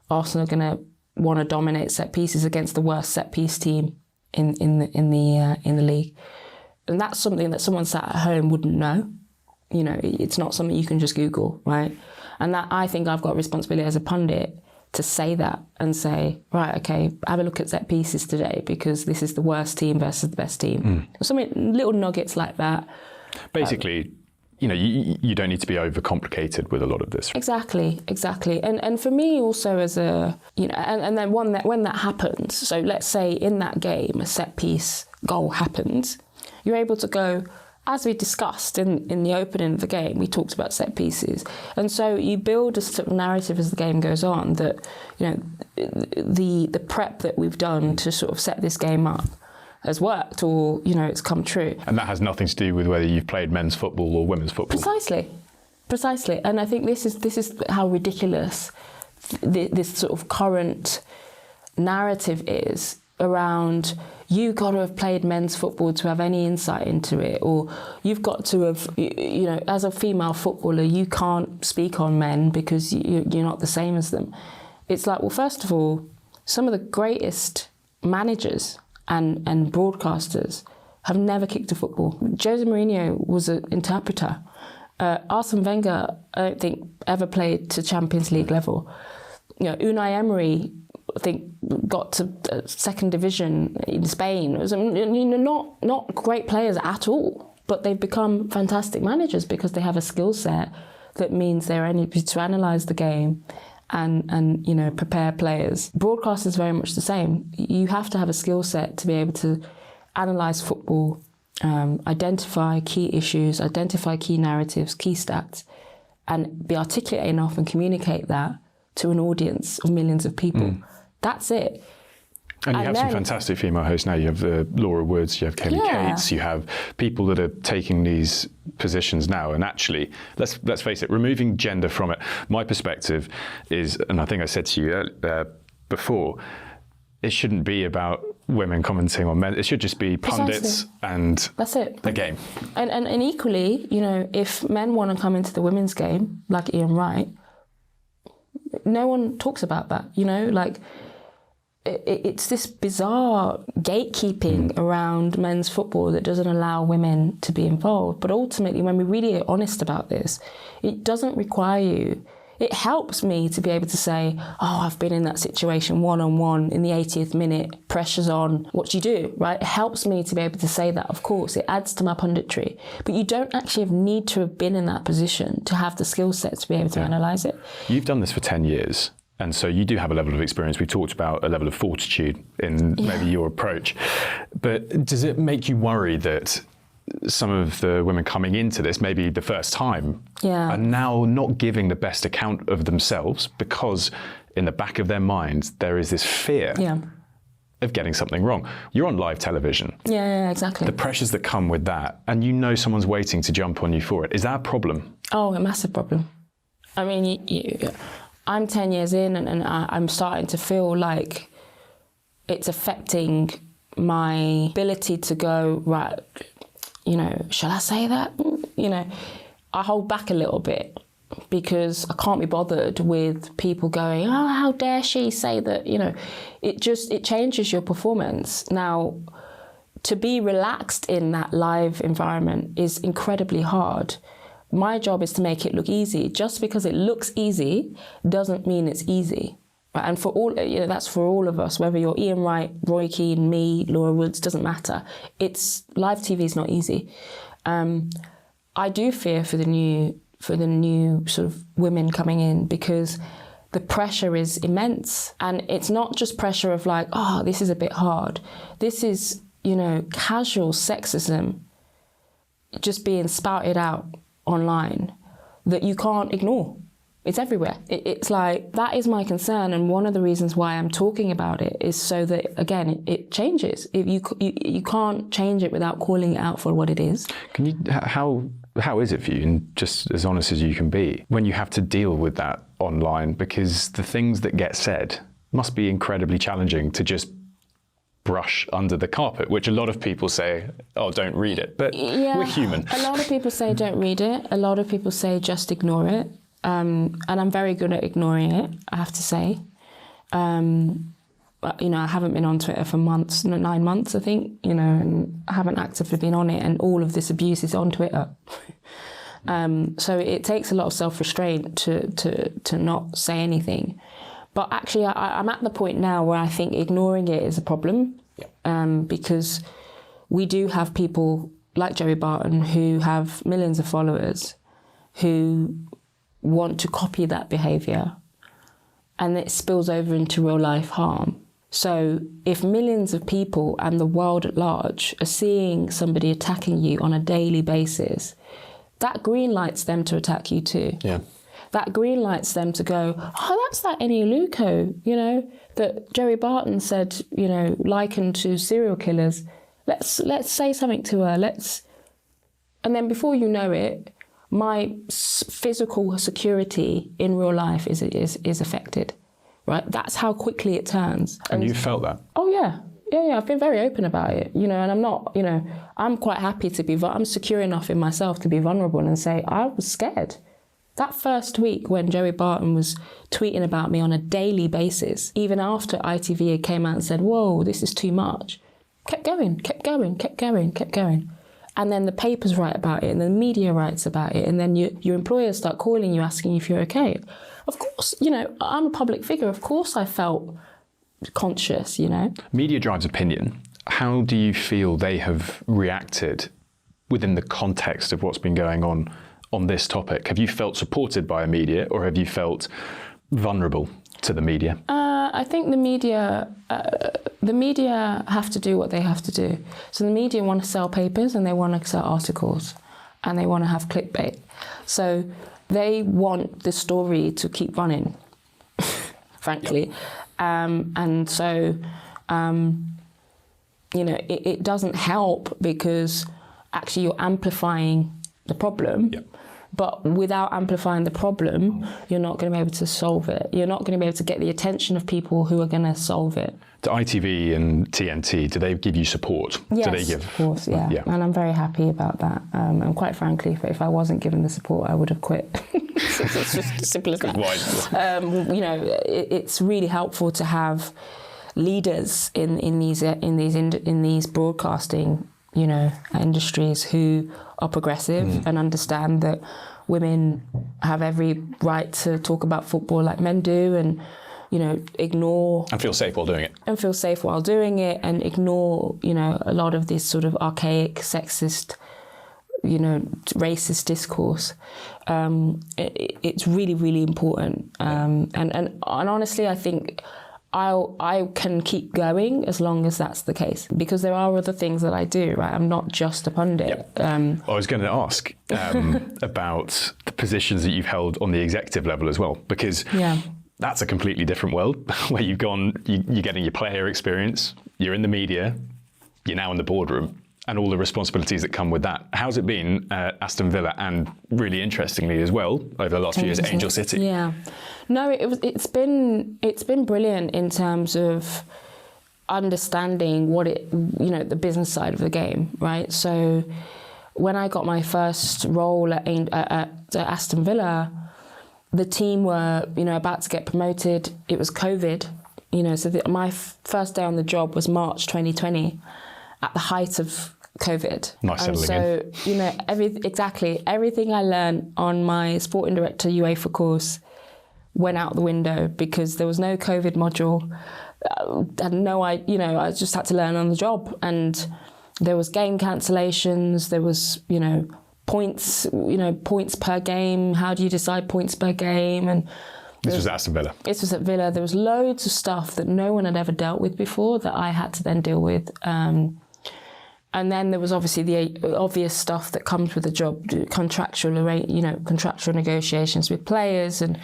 Arsenal are going to want to dominate set pieces against the worst set piece team in the league. And that's something that someone sat at home wouldn't know. It's not something you can just Google, right? And that, I think I've got responsibility as a pundit to say that and say, right, okay, have a look at set pieces today because this is the worst team versus the best team. Something, little nuggets like that. Basically, you don't need to be overcomplicated with a lot of this. Exactly. And for me also as a, and then when that happens, so let's say in that game, a set piece goal happens, you're able to go, as we discussed in the opening of the game, we talked about set pieces. And so you build a sort of narrative as the game goes on that, the prep that we've done to sort of set this game up has worked, or, it's come true. And that has nothing to do with whether you've played men's football or women's football. Precisely. And I think this is how ridiculous this sort of current narrative is around, you got to have played men's football to have any insight into it, or you've got to have, as a female footballer, you can't speak on men because you're not the same as them. It's like, well, first of all, some of the greatest managers and broadcasters have never kicked a football. Jose Mourinho was an interpreter. Arsene Wenger, I don't think, ever played to Champions League level. Unai Emery, I think, got to second division in Spain. It was, not great players at all, but they've become fantastic managers because they have a skill set that means they're able to analyse the game and prepare players. Broadcast is very much the same. You have to have a skill set to be able to analyse football, identify key issues, identify key narratives, key stats, and be articulate enough and communicate that to an audience of millions of people. That's it. And you have some fantastic female hosts now. You have Laura Woods, you have Kelly Cates, you have people that are taking these positions now. And actually, let's face it, removing gender from it, my perspective is, and I think I said to you before, it shouldn't be about women commenting on men. It should just be pundits and that's it. The game. And equally, if men want to come into the women's game, like Ian Wright, no one talks about that, it's this bizarre gatekeeping around men's football that doesn't allow women to be involved. But ultimately, when we're really honest about this, it doesn't require you. It helps me to be able to say, oh, I've been in that situation one-on-one in the 80th minute, pressure's on, what do you do, right? It helps me to be able to say that, of course. It adds to my punditry. But you don't actually need to have been in that position to have the skill set to be able to analyse it. You've done this for 10 years. And so you do have a level of experience. We talked about a level of fortitude in maybe your approach. But does it make you worry that some of the women coming into this, maybe the first time, are now not giving the best account of themselves because in the back of their minds there is this fear of getting something wrong? You're on live television. Yeah, exactly. The pressures that come with that, and someone's waiting to jump on you for it. Is that a problem? Oh, a massive problem. I mean, I'm 10 years in and I'm starting to feel like it's affecting my ability to go, right, shall I say that? I hold back a little bit because I can't be bothered with people going, oh, how dare she say that, it changes your performance. Now, to be relaxed in that live environment is incredibly hard. My job is to make it look easy. Just because it looks easy doesn't mean it's easy. Right? And for all, that's for all of us, whether you're Ian Wright, Roy Keane, me, Laura Woods, doesn't matter. Live TV is not easy. I do fear for the new sort of women coming in because the pressure is immense. And it's not just pressure of like, oh, this is a bit hard. This is casual sexism just being spouted out online that you can't ignore. It's everywhere. It's like, that is my concern, and one of the reasons why I'm talking about it is so that, again, it changes. You can't change it without calling it out for what it is. How is it for you, and just as honest as you can be, when you have to deal with that online? Because the things that get said must be incredibly challenging to just brush under the carpet, which a lot of people say, oh, don't read it. But we're human. A lot of people say don't read it. A lot of people say just ignore it. And I'm very good at ignoring it, I have to say. But, I haven't been on Twitter for months, 9 months, I think, and I haven't actively been on it, and all of this abuse is on Twitter. So it takes a lot of self-restraint to not say anything. But actually, I'm at the point now where I think ignoring it is a problem, because we do have people like Joey Barton who have millions of followers who want to copy that behaviour, and it spills over into real life harm. So if millions of people and the world at large are seeing somebody attacking you on a daily basis, that green lights them to attack you too. Yeah. That green lights them to go, oh, that's that Eni Aluko, that Joey Barton said, likened to serial killers. Let's say something to her. And then before you know it, my physical security in real life is affected, right? That's how quickly it turns. And you felt that? Oh, yeah. Yeah, I've been very open about it, and I'm not, I'm quite happy to I'm secure enough in myself to be vulnerable and say, I was scared. That first week when Joey Barton was tweeting about me on a daily basis, even after ITV came out and said, whoa, this is too much, kept going. And then the papers write about it, and the media writes about it, and then your employers start calling you, asking if you're okay. Of course, I'm a public figure. Of course I felt conscious, Media drives opinion. How do you feel they have reacted within the context of what's been going on this topic? Have you felt supported by a media, or have you felt vulnerable to the media? I think the media have to do what they have to do. So the media want to sell papers, and they want to sell articles, and they want to have clickbait. So they want the story to keep running, frankly. Yep. And so, it doesn't help, because actually you're amplifying the problem. Yep. But without amplifying the problem, you're not going to be able to solve it. You're not going to be able to get the attention of people who are going to solve it. To ITV and TNT, do they give you support? Yes, of course, yeah. And I'm very happy about that. And quite frankly, if I wasn't given the support, I would have quit. It's just as simple as that. It's really helpful to have leaders in these broadcasting industries who are progressive and understand that women have every right to talk about football like men do, and ignore and feel safe while doing it. And ignore a lot of this sort of archaic, sexist, racist discourse. It's really, really important. And honestly, I think I can keep going as long as that's the case, because there are other things that I do, right? I'm not just a pundit. Yep. I was going to ask about the positions that you've held on the executive level as well, because that's a completely different world where you're getting your player experience, you're in the media, you're now in the boardroom, and all the responsibilities that come with that. How's it been at Aston Villa, and really interestingly as well, over the last few years at Angel City? Yeah. No, it's been brilliant in terms of understanding what the business side of the game, right? So when I got my first role at Aston Villa, the team were, about to get promoted. It was COVID, so my first day on the job was March 2020, at the height of COVID. Nice settling in. Everything I learned on my sporting director UEFA course went out the window, because there was no COVID module. I just had to learn on the job, and there was game cancellations. There was, points per game. How do you decide points per game? And this was at Aston Villa. This was at Villa. There was loads of stuff that no one had ever dealt with before that I had to then deal with. And then there was obviously the obvious stuff that comes with the job, contractual negotiations with players, and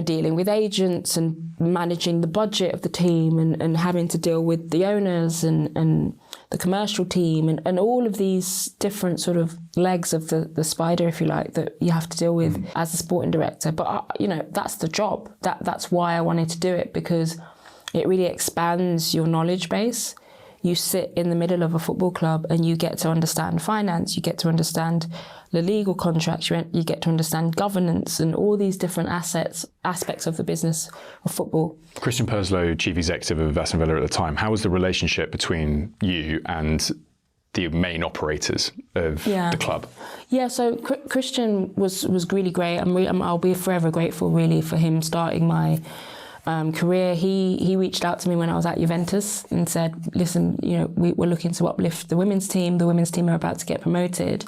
dealing with agents and managing the budget of the team, and having to deal with the owners and the commercial team, and all of these different sort of legs of the spider, if you like, that you have to deal with as a sporting director. But that's the job. That's why I wanted to do it, because it really expands your knowledge base. You sit in the middle of a football club and you get to understand finance, you get to understand the legal contracts, you get to understand governance and all these different aspects of the business of football. Christian Purslow, chief executive of Aston Villa at the time, how was the relationship between you and the main operators of the club? Yeah, so Christian was really great. I'll be forever grateful, really, for him starting my career. He reached out to me when I was at Juventus and said, listen, we're looking to uplift the women's team. The women's team are about to get promoted,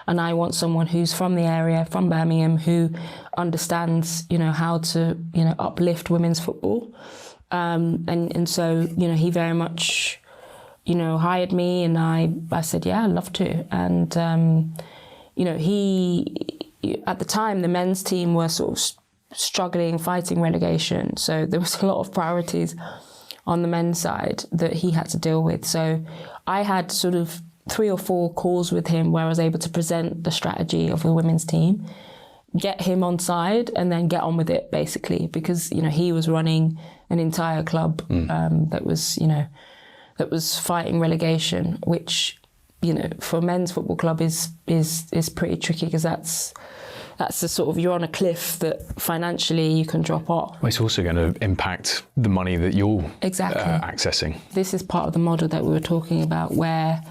and I want someone who's from the area, from Birmingham, who understands, how to, uplift women's football. And so, he very much, hired me, and I said, yeah, I'd love to. And, he, at the time, the men's team were sort of struggling, fighting relegation. So there was a lot of priorities on the men's side that he had to deal with. So I had sort of 3 or 4 calls with him where I was able to present the strategy of the women's team, get him on side, and then get on with it, basically, because, he was running an entire club that was fighting relegation, which, for a men's football club is pretty tricky, because that's the sort of, you're on a cliff that financially you can drop off. Well, it's also going to impact the money that you're accessing. This is part of the model that we were talking about, where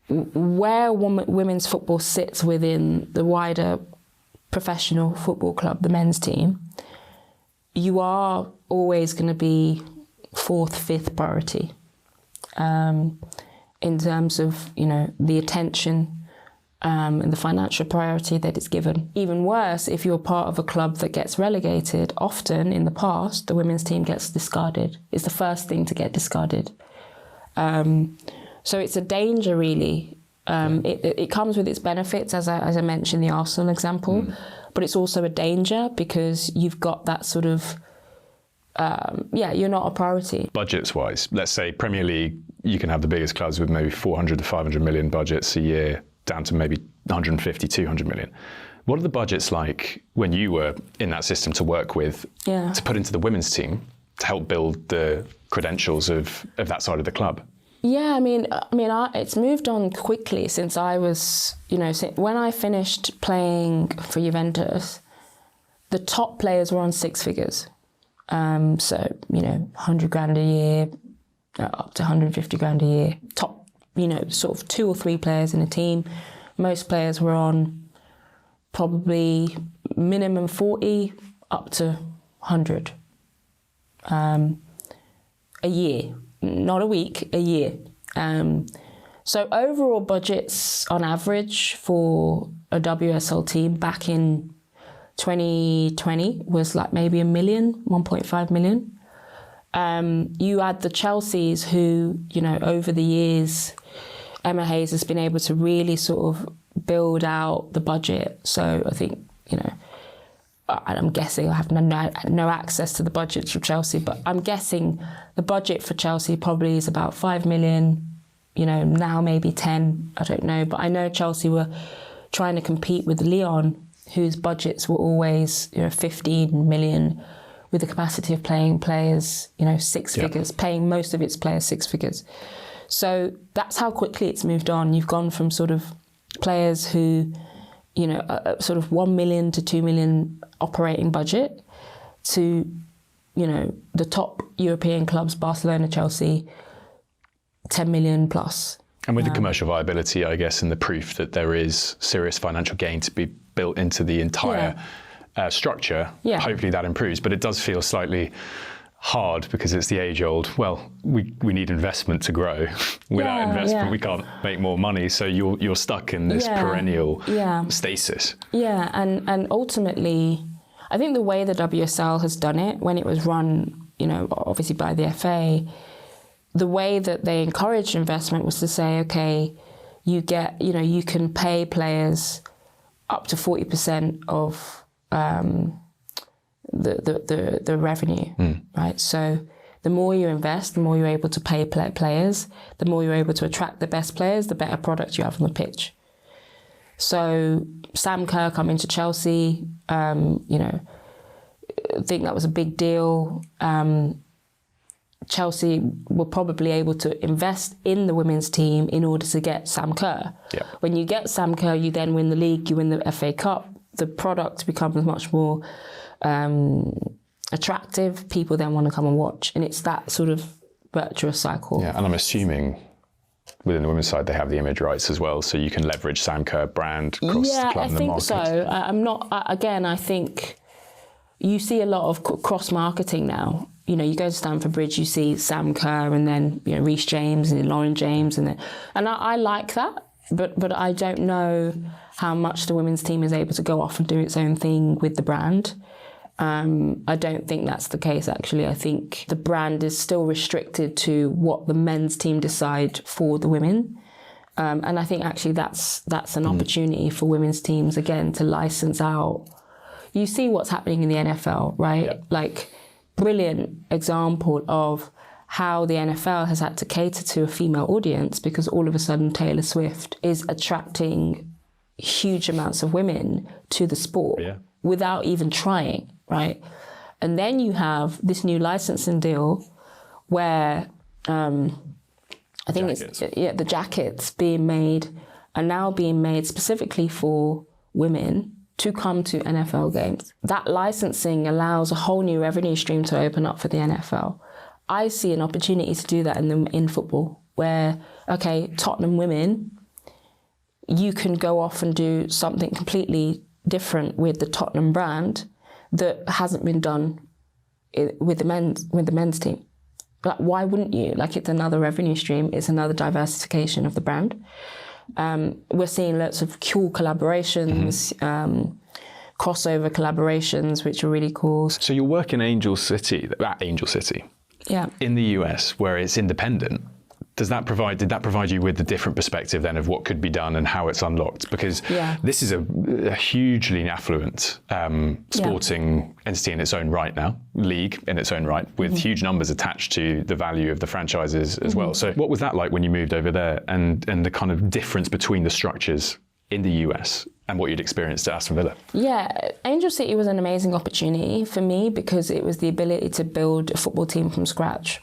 women's football sits within the wider professional football club, the men's team. You are always going to be 4th, 5th priority in terms of, the attention and the financial priority that is given. Even worse, if you're part of a club that gets relegated, often in the past, the women's team gets discarded. It's the first thing to get discarded. So it's a danger, really. It comes with its benefits, as I mentioned, the Arsenal example, but it's also a danger, because you've got that sort of, you're not a priority. Budgets-wise, let's say Premier League, you can have the biggest clubs with maybe 400 to 500 million budgets a year, down to maybe 150, 200 million. What are the budgets like when you were in that system to work with, to put into the women's team to help build the credentials of that side of the club? Yeah, it's moved on quickly since I was, when I finished playing for Juventus, the top players were on 6 figures. So, 100 grand a year, up to 150 grand a year. Top, sort of 2 or 3 players in a team. Most players were on probably minimum 40 up to 100 a year, not a week, a year. So overall budgets on average for a WSL team back in 2020 was like maybe 1 million, 1.5 million. You add the Chelseas who, over the years, Emma Hayes has been able to really sort of build out the budget. So I think, I'm guessing, I have no access to the budgets for Chelsea, but I'm guessing the budget for Chelsea probably is about 5 million, now maybe 10, I don't know. But I know Chelsea were trying to compete with Lyon, whose budgets were always, 15 million, with the capacity of playing players, 6 figures, paying most of its players 6 figures. So that's how quickly it's moved on. You've gone from sort of players who, sort of 1 million to 2 million operating budget to, the top European clubs, Barcelona, Chelsea, 10 million plus. And with the commercial viability, I guess, and the proof that there is serious financial gain to be built into the entire structure, hopefully that improves. But it does feel slightly hard because it's the age-old, we need investment to grow. Without investment, we can't make more money. So you're stuck in this perennial stasis. Yeah, and ultimately, I think the way the WSL has done it, when it was run, obviously by the FA, the way that they encouraged investment was to say, okay, you can pay players up to 40% of the revenue, right? So the more you invest, the more you're able to pay players, the more you're able to attract the best players, the better product you have on the pitch. So Sam Kerr coming to Chelsea, I think that was a big deal. Chelsea were probably able to invest in the women's team in order to get Sam Kerr. Yeah. When you get Sam Kerr, you then win the league, you win the FA Cup. The product becomes much more attractive. People then want to come and watch. And it's that sort of virtuous cycle. Yeah, and I'm assuming within the women's side, they have the image rights as well, so you can leverage Sam Kerr brand across the club and the market. Yeah, I think so. I think you see a lot of cross-marketing now. You go to Stamford Bridge, you see Sam Kerr and then Reece James and Lauren James, and I like that, but I don't know how much the women's team is able to go off and do its own thing with the brand. I don't think that's the case, actually. I think the brand is still restricted to what the men's team decide for the women. And I think actually that's an opportunity for women's teams, again, to license out. You see what's happening in the NFL, right? Yeah. Like, brilliant example of how the NFL has had to cater to a female audience, because all of a sudden Taylor Swift is attracting huge amounts of women to the sport without even trying, right? And then you have this new licensing deal where I think the jackets are now being made specifically for women to come to NFL games. That licensing allows a whole new revenue stream to open up for the NFL. I see an opportunity to do that in football, where, okay, Tottenham women, you can go off and do something completely different with the Tottenham brand that hasn't been done with the men's team. Like, why wouldn't you? Like, it's another revenue stream. It's another diversification of the brand. We're seeing lots of cool collaborations, crossover collaborations, which are really cool. So you're working at Angel City, in the US, where it's independent. Did that provide you with a different perspective then of what could be done and how it's unlocked? Because this is a hugely affluent sporting entity in its own right now, league in its own right, with huge numbers attached to the value of the franchises as well. So what was that like when you moved over there, and the kind of difference between the structures in the US and what you'd experienced at Aston Villa? Yeah, Angel City was an amazing opportunity for me, because it was the ability to build a football team from scratch.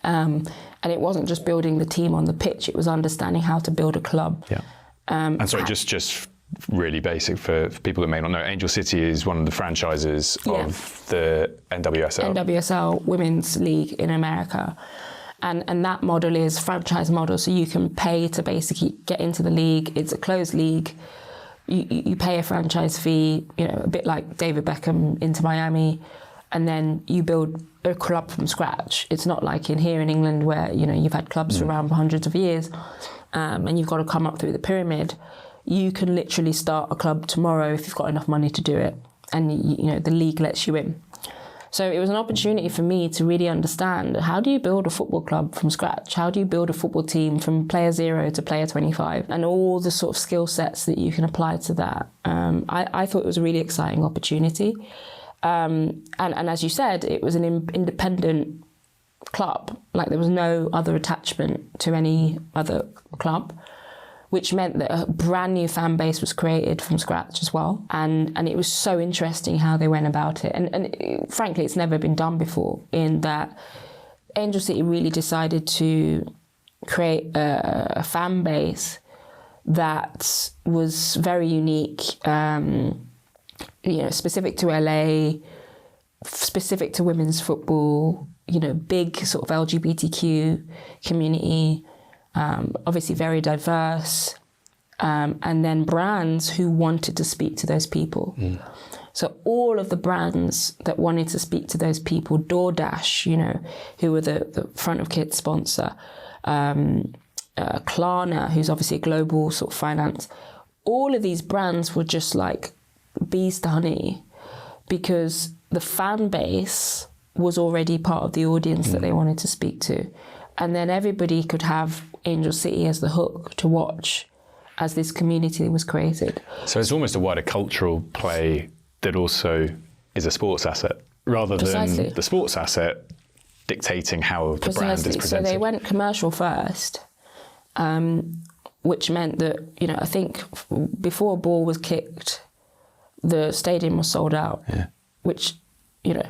And it wasn't just building the team on the pitch, it was understanding how to build a club. Yeah. And sorry, just really basic for people that may not know, Angel City is one of the franchises of the NWSL. NWSL Women's League in America. And that model is franchise model, so you can pay to basically get into the league. It's a closed league. You pay a franchise fee, a bit like David Beckham into Miami, and then you build a club from scratch. It's not like here in England where, you've had clubs for around hundreds of years, and you've got to come up through the pyramid. You can literally start a club tomorrow if you've got enough money to do it, and the league lets you in. So it was an opportunity for me to really understand, how do you build a football club from scratch? How do you build a football team from player 0 to player 25? And all the sort of skill sets that you can apply to that. I thought it was a really exciting opportunity. And as you said, it was an independent club. Like, there was no other attachment to any other club, which meant that a brand new fan base was created from scratch as well. And it was so interesting how they went about it. And frankly, it's never been done before, in that Angel City really decided to create a fan base that was very unique, specific to LA, specific to women's football, big sort of LGBTQ community, obviously very diverse, and then brands who wanted to speak to those people. So all of the brands that wanted to speak to those people, DoorDash, who were the front of kit sponsor, Klarna, who's obviously a global sort of finance, all of these brands were just like bees to honey, because the fan base was already part of the audience that they wanted to speak to. And then everybody could have Angel City as the hook to watch as this community was created. So it's almost a wider cultural play that also is a sports asset, rather than the sports asset dictating how the brand is presented. So they went commercial first, which meant that, you know, I think before a ball was kicked, the stadium was sold out, which, you know,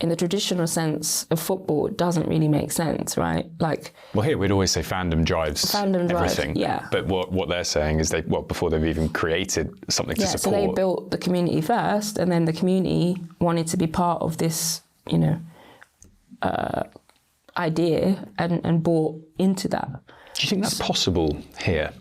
in the traditional sense of football, it doesn't really make sense, right? Like, well, here we'd always say fandom drives everything. Yeah. But what they're saying is before they've even created something to support. So they built the community first, and then the community wanted to be part of this, you know, idea and bought into that. Do you think that's possible here?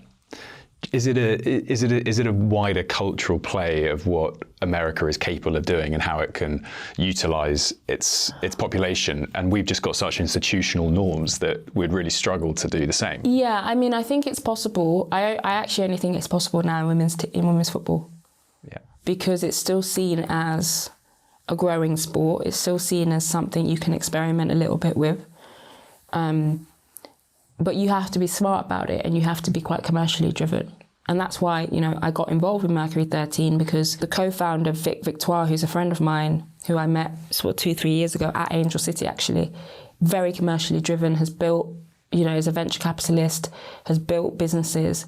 Is it a wider cultural play of what America is capable of doing and how it can utilise its population, and we've just got such institutional norms that we'd really struggle to do the same? Yeah, I mean, I think it's possible. I actually only think it's possible now in women's football. Yeah. Because it's still seen as a growing sport. It's still seen as something you can experiment a little bit with. But you have to be smart about it, and you have to be quite commercially driven. And that's why, you know, I got involved with Mercury 13, because the co-founder, Victoire, who's a friend of mine, who I met 2-3 years ago at Angel City, actually, very commercially driven, has built, you know, is a venture capitalist, has built businesses,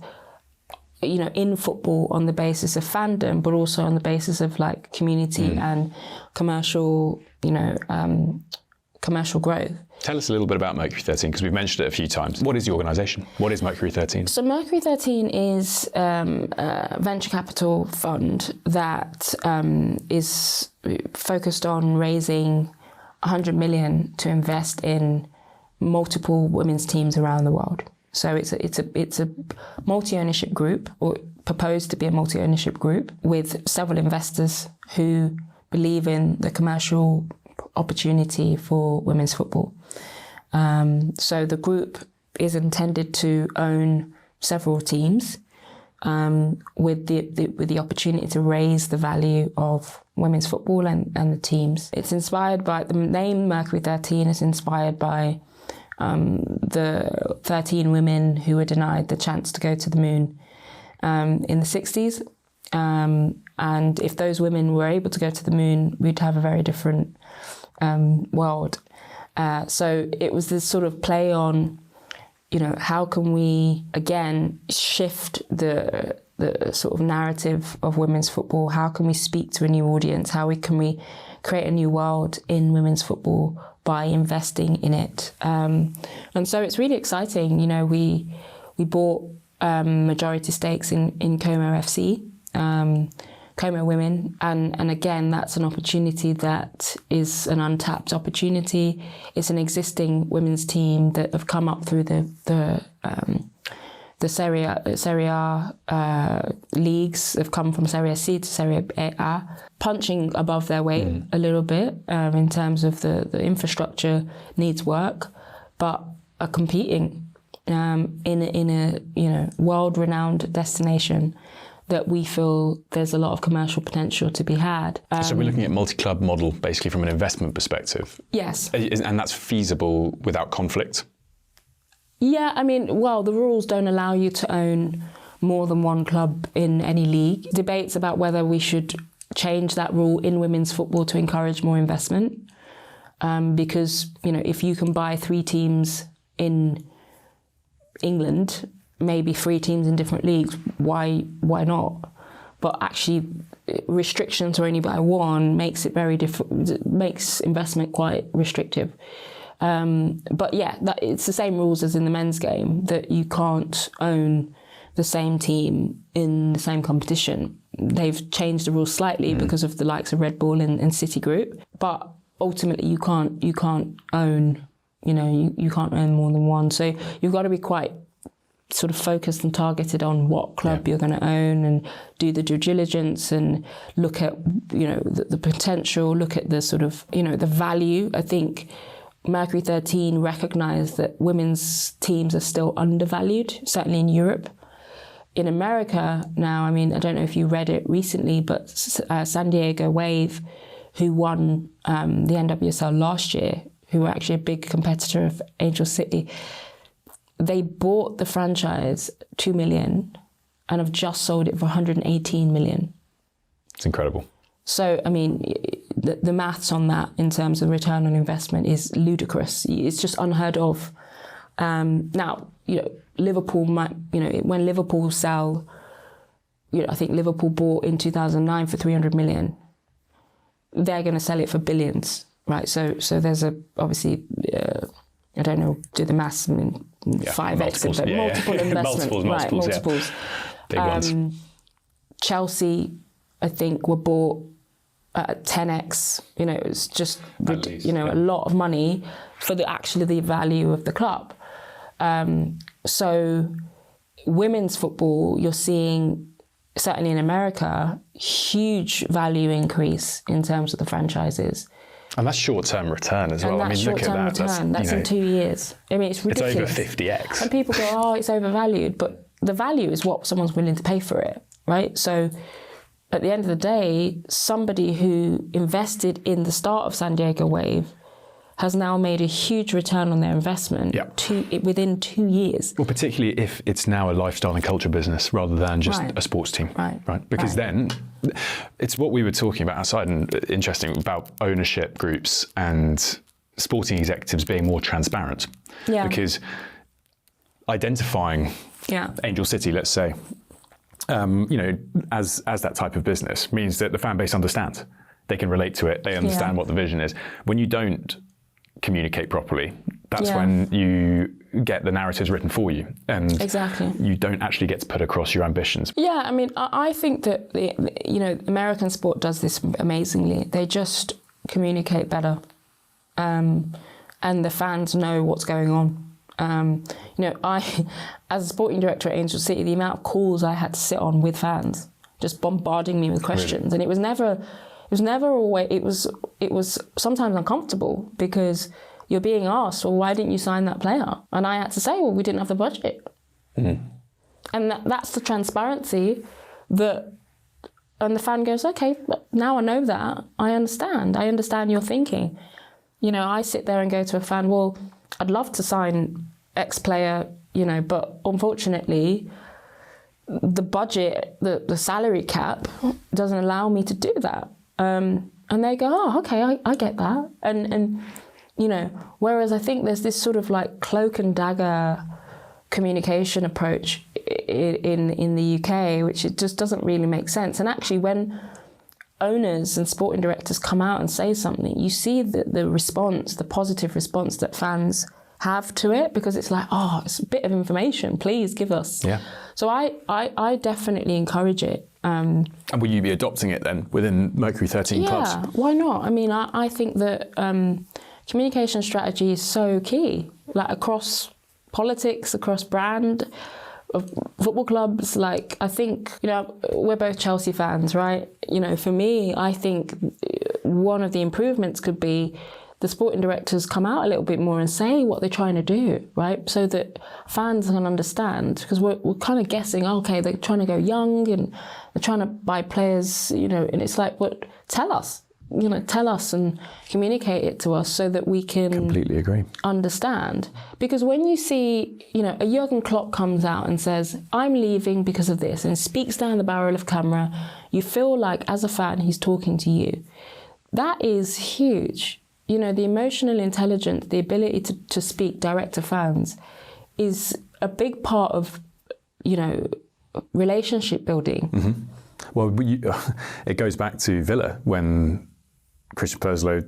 you know, in football on the basis of fandom, but also on the basis of like community and commercial, you know, commercial growth. Tell us a little bit about Mercury 13, because we've mentioned it a few times. What is the organisation? What is Mercury 13? So Mercury 13 is a venture capital fund that is focused on raising 100 million to invest in multiple women's teams around the world. So it's a multi-ownership group, or proposed to be a multi-ownership group, with several investors who believe in the commercial opportunity for women's football. So the group is intended to own several teams, with the opportunity to raise the value of women's football and the teams. It's inspired by, the name Mercury 13 is inspired by the 13 women who were denied the chance to go to the moon in the 60s. And if those women were able to go to the moon, we'd have a very different world. So it was this sort of play on, you know, how can we, again, shift the sort of narrative of women's football? How can we speak to a new audience? Can we create a new world in women's football by investing in it? And so it's really exciting. You know, we bought majority stakes in Como FC, Como Women, and again, that's an opportunity that is an untapped opportunity. It's an existing women's team that have come up through the Serie A leagues. Have come from Serie C to Serie A, punching above their weight a little bit in terms of the infrastructure needs work, but are competing in a you know, world-renowned destination that we feel there's a lot of commercial potential to be had. So we're looking at multi-club model basically from an investment perspective. Yes. And that's feasible without conflict? Yeah, I mean, well, the rules don't allow you to own more than one club in any league. Debates about whether we should change that rule in women's football to encourage more investment. Because, you know, if you can buy 3 teams in England, maybe 3 teams in different leagues, why not? But actually, restrictions to only buy one makes it very different, makes investment quite restrictive. But yeah, it's the same rules as in the men's game, that you can't own the same team in the same competition. They've changed the rules slightly because of the likes of Red Bull and City Group, but ultimately you can't own, you know, you can't own more than one. So you've got to be quite sort of focused and targeted on what club you're going to own, and do the due diligence and look at, you know, the potential, look at the sort of, you know, the value. I think Mercury 13 recognised that women's teams are still undervalued, certainly in Europe. In America now, I mean, I don't know if you read it recently, but San Diego Wave who won the NWSL last year, who were actually a big competitor of Angel City, they bought the franchise 2 million and have just sold it for 118 million. It's incredible. So, I mean, the maths on that in terms of return on investment is ludicrous. It's just unheard of. Now, Liverpool might, when Liverpool sell, I think Liverpool bought in 2009 for 300 million. They're going to sell it for billions, right? So there's obviously, I don't know, do the maths, 5x, but multiple investment. Multiples. Big ones. Chelsea, I think, were bought at 10x. It's just, a lot of money for the value of the club. So women's football, you're seeing, certainly in America, huge value increase in terms of the franchises. And that's short-term return as well. And that's short-term return. That's in 2 years. I mean, it's ridiculous. It's over 50x. And people go, it's overvalued. But the value is what someone's willing to pay for it, right? So at the end of the day, somebody who invested in the start of San Diego Wave has now made a huge return on their investment within 2 years. Well, particularly if it's now a lifestyle and culture business rather than just a sports team. Right. Because then it's what we were talking about outside, and interesting about ownership groups and sporting executives being more transparent. Yeah. Because identifying Angel City, let's say, as that type of business means that the fan base understands. They can relate to it. They understand what the vision is. When you don't communicate properly, that's when you get the narratives written for you, and you don't actually get to put across your ambitions. Yeah, I mean, I think that American sport does this amazingly. They just communicate better, and the fans know what's going on. I, as a sporting director at Angel City, the amount of calls I had to sit on with fans, just bombarding me with questions, and it was never always, it was sometimes uncomfortable because you're being asked, well, why didn't you sign that player? And I had to say, well, we didn't have the budget. Mm-hmm. And that's the transparency and the fan goes, okay, now I know that. I understand your thinking. I sit there and go to a fan, well, I'd love to sign X player, but unfortunately, the budget, the salary cap doesn't allow me to do that. And they go, oh, okay, I get that. And whereas I think there's this sort of like cloak and dagger communication approach in the UK, which it just doesn't really make sense. And actually when owners and sporting directors come out and say something, you see the response, the positive response that fans have to it, because it's like, oh, it's a bit of information, please give us. Yeah. So I definitely encourage it. And will you be adopting it then within Mercury 13 clubs? Yeah, why not? I mean, I think that communication strategy is so key, like across politics, across brand, of football clubs. Like, I think, we're both Chelsea fans, right? For me, I think one of the improvements could be the sporting directors come out a little bit more and say what they're trying to do, right? So that fans can understand, because we're kind of guessing, okay, they're trying to go young and they're trying to buy players, and it's like, well, tell us and communicate it to us so that we can completely agree, understand. Because when you see, a Jurgen Klopp comes out and says, I'm leaving because of this, and speaks down the barrel of camera, you feel like as a fan, he's talking to you. That is huge. The emotional intelligence, the ability to speak direct to fans is a big part of, relationship building. Mm-hmm. Well, it goes back to Villa when Christian Purslow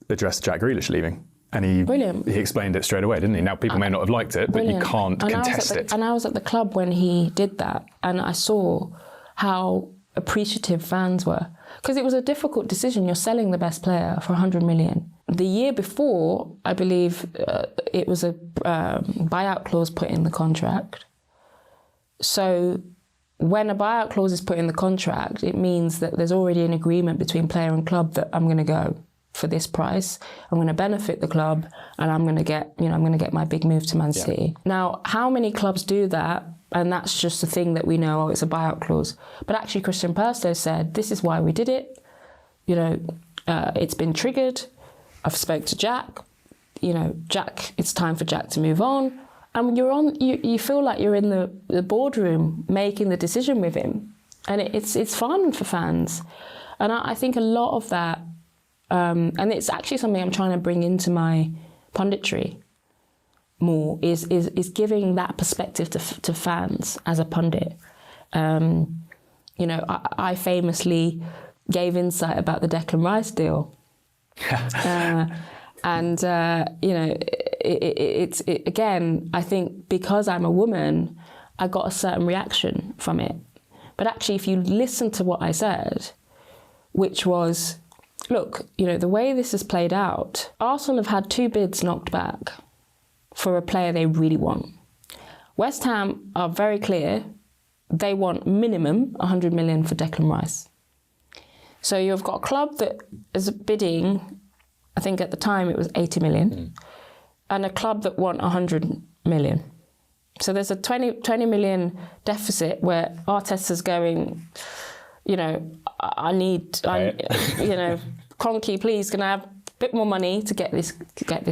addressed Jack Grealish leaving. And he explained it straight away, didn't he? Now, people may not have liked it, but you can't contest it. And I was at the club when he did that, and I saw how appreciative fans were. Because it was a difficult decision. You're selling the best player for 100 million. The year before, I believe it was a buyout clause put in the contract. So when a buyout clause is put in the contract, it means that there's already an agreement between player and club that I'm going to go for this price. I'm going to benefit the club, and I'm going to get my big move to Man City. Now, how many clubs do that? And that's just a thing that we know, it's a buyout clause. But actually, Christian Purslow said, this is why we did it. it's been triggered. I've spoke to Jack. You know, Jack, it's time for Jack to move on. And you feel like you're in the boardroom making the decision with him. And it's fun for fans. And I think a lot of that, and it's actually something I'm trying to bring into my punditry more, is giving that perspective to fans as a pundit. You know, I famously gave insight about the Declan Rice deal. And, you know, again, I think because I'm a woman, I got a certain reaction from it. But actually, if you listen to what I said, which was, look, you know, the way this has played out, Arsenal have had 2 bids knocked back for a player they really want. West Ham are very clear. They want minimum 100 million for Declan Rice. So you've got a club that is bidding, I think at the time it was 80 million, and a club that want 100 million. So there's a 20 million deficit where Arteta's going, you know, I you know, Conky, please, can I have a bit more money to get this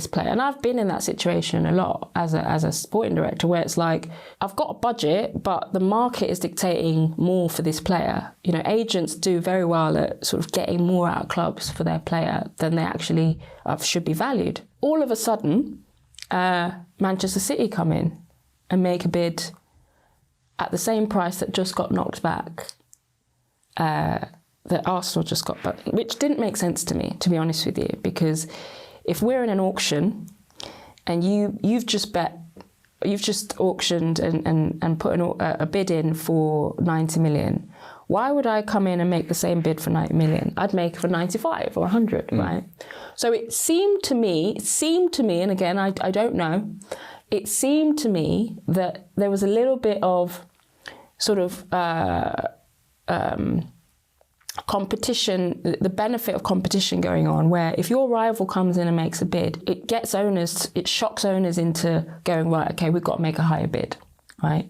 player? And I've been in that situation a lot as a sporting director, where it's like, I've got a budget, but the market is dictating more for this player. You know, agents do very well at sort of getting more out of clubs for their player than they actually should be valued. All of a sudden, Manchester City come in and make a bid at the same price that just got knocked back, that Arsenal just got back, which didn't make sense to me, to be honest with you, because if we're in an auction and you've just auctioned and put a bid in for 90 million, why would I come in and make the same bid for 90 million? I'd make it for 95 or 100, right? So it seemed to me, and again, I don't know, it seemed to me that there was a little bit of sort of competition, the benefit of competition going on, where if your rival comes in and makes a bid, it shocks owners into going, right, okay, we've got to make a higher bid, right?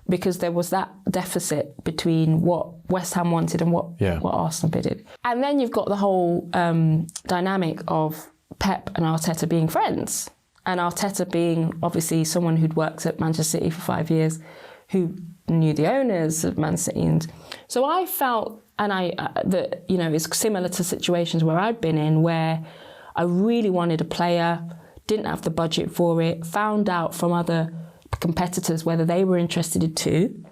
Because there was that deficit between what West Ham wanted and what Arsenal bidded. And then you've got the whole dynamic of Pep and Arteta being friends, and Arteta being obviously someone who'd worked at Manchester City for 5 years, who knew the owners of Man City. And so I felt, that, you know, it's similar to situations where I'd been in, where I really wanted a player, didn't have the budget for it, found out from other competitors whether they were interested in too,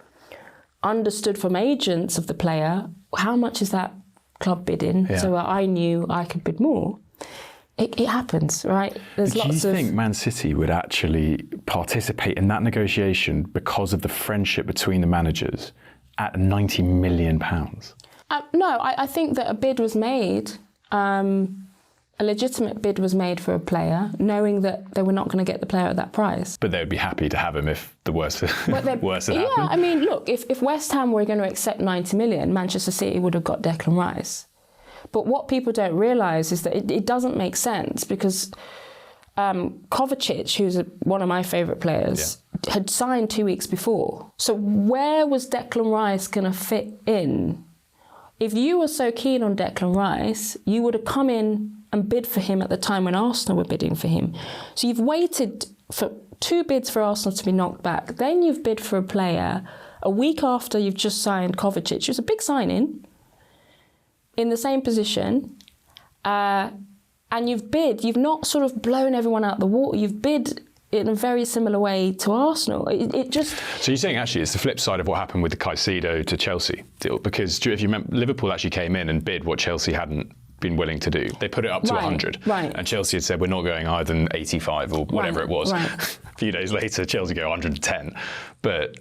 understood from agents of the player, how much is that club bidding? Yeah. So I knew I could bid more. It happens, right? Do you think Man City would actually participate in that negotiation because of the friendship between the managers at £90 million? No, I think that a bid was made, a legitimate bid was made for a player, knowing that they were not going to get the player at that price. But they would be happy to have him if the worst had happened. Yeah, I mean, look, if West Ham were going to accept 90 million, Manchester City would have got Declan Rice. But what people don't realise is that it doesn't make sense, because Kovacic, who's one of my favourite players, had signed 2 weeks before. So where was Declan Rice going to fit in? If you were so keen on Declan Rice, you would have come in and bid for him at the time when Arsenal were bidding for him. So you've waited for 2 bids for Arsenal to be knocked back. Then you've bid for a player a week after you've just signed Kovacic. It was a big signing in the same position. And you've not sort of blown everyone out the water. You've bid in a very similar way to Arsenal. So you're saying actually it's the flip side of what happened with the Caicedo to Chelsea deal, because if you remember, Liverpool actually came in and bid what Chelsea hadn't been willing to do. They put it up to 100, and Chelsea had said we're not going higher than 85 or whatever it was. Right. A few days later, Chelsea go 110, but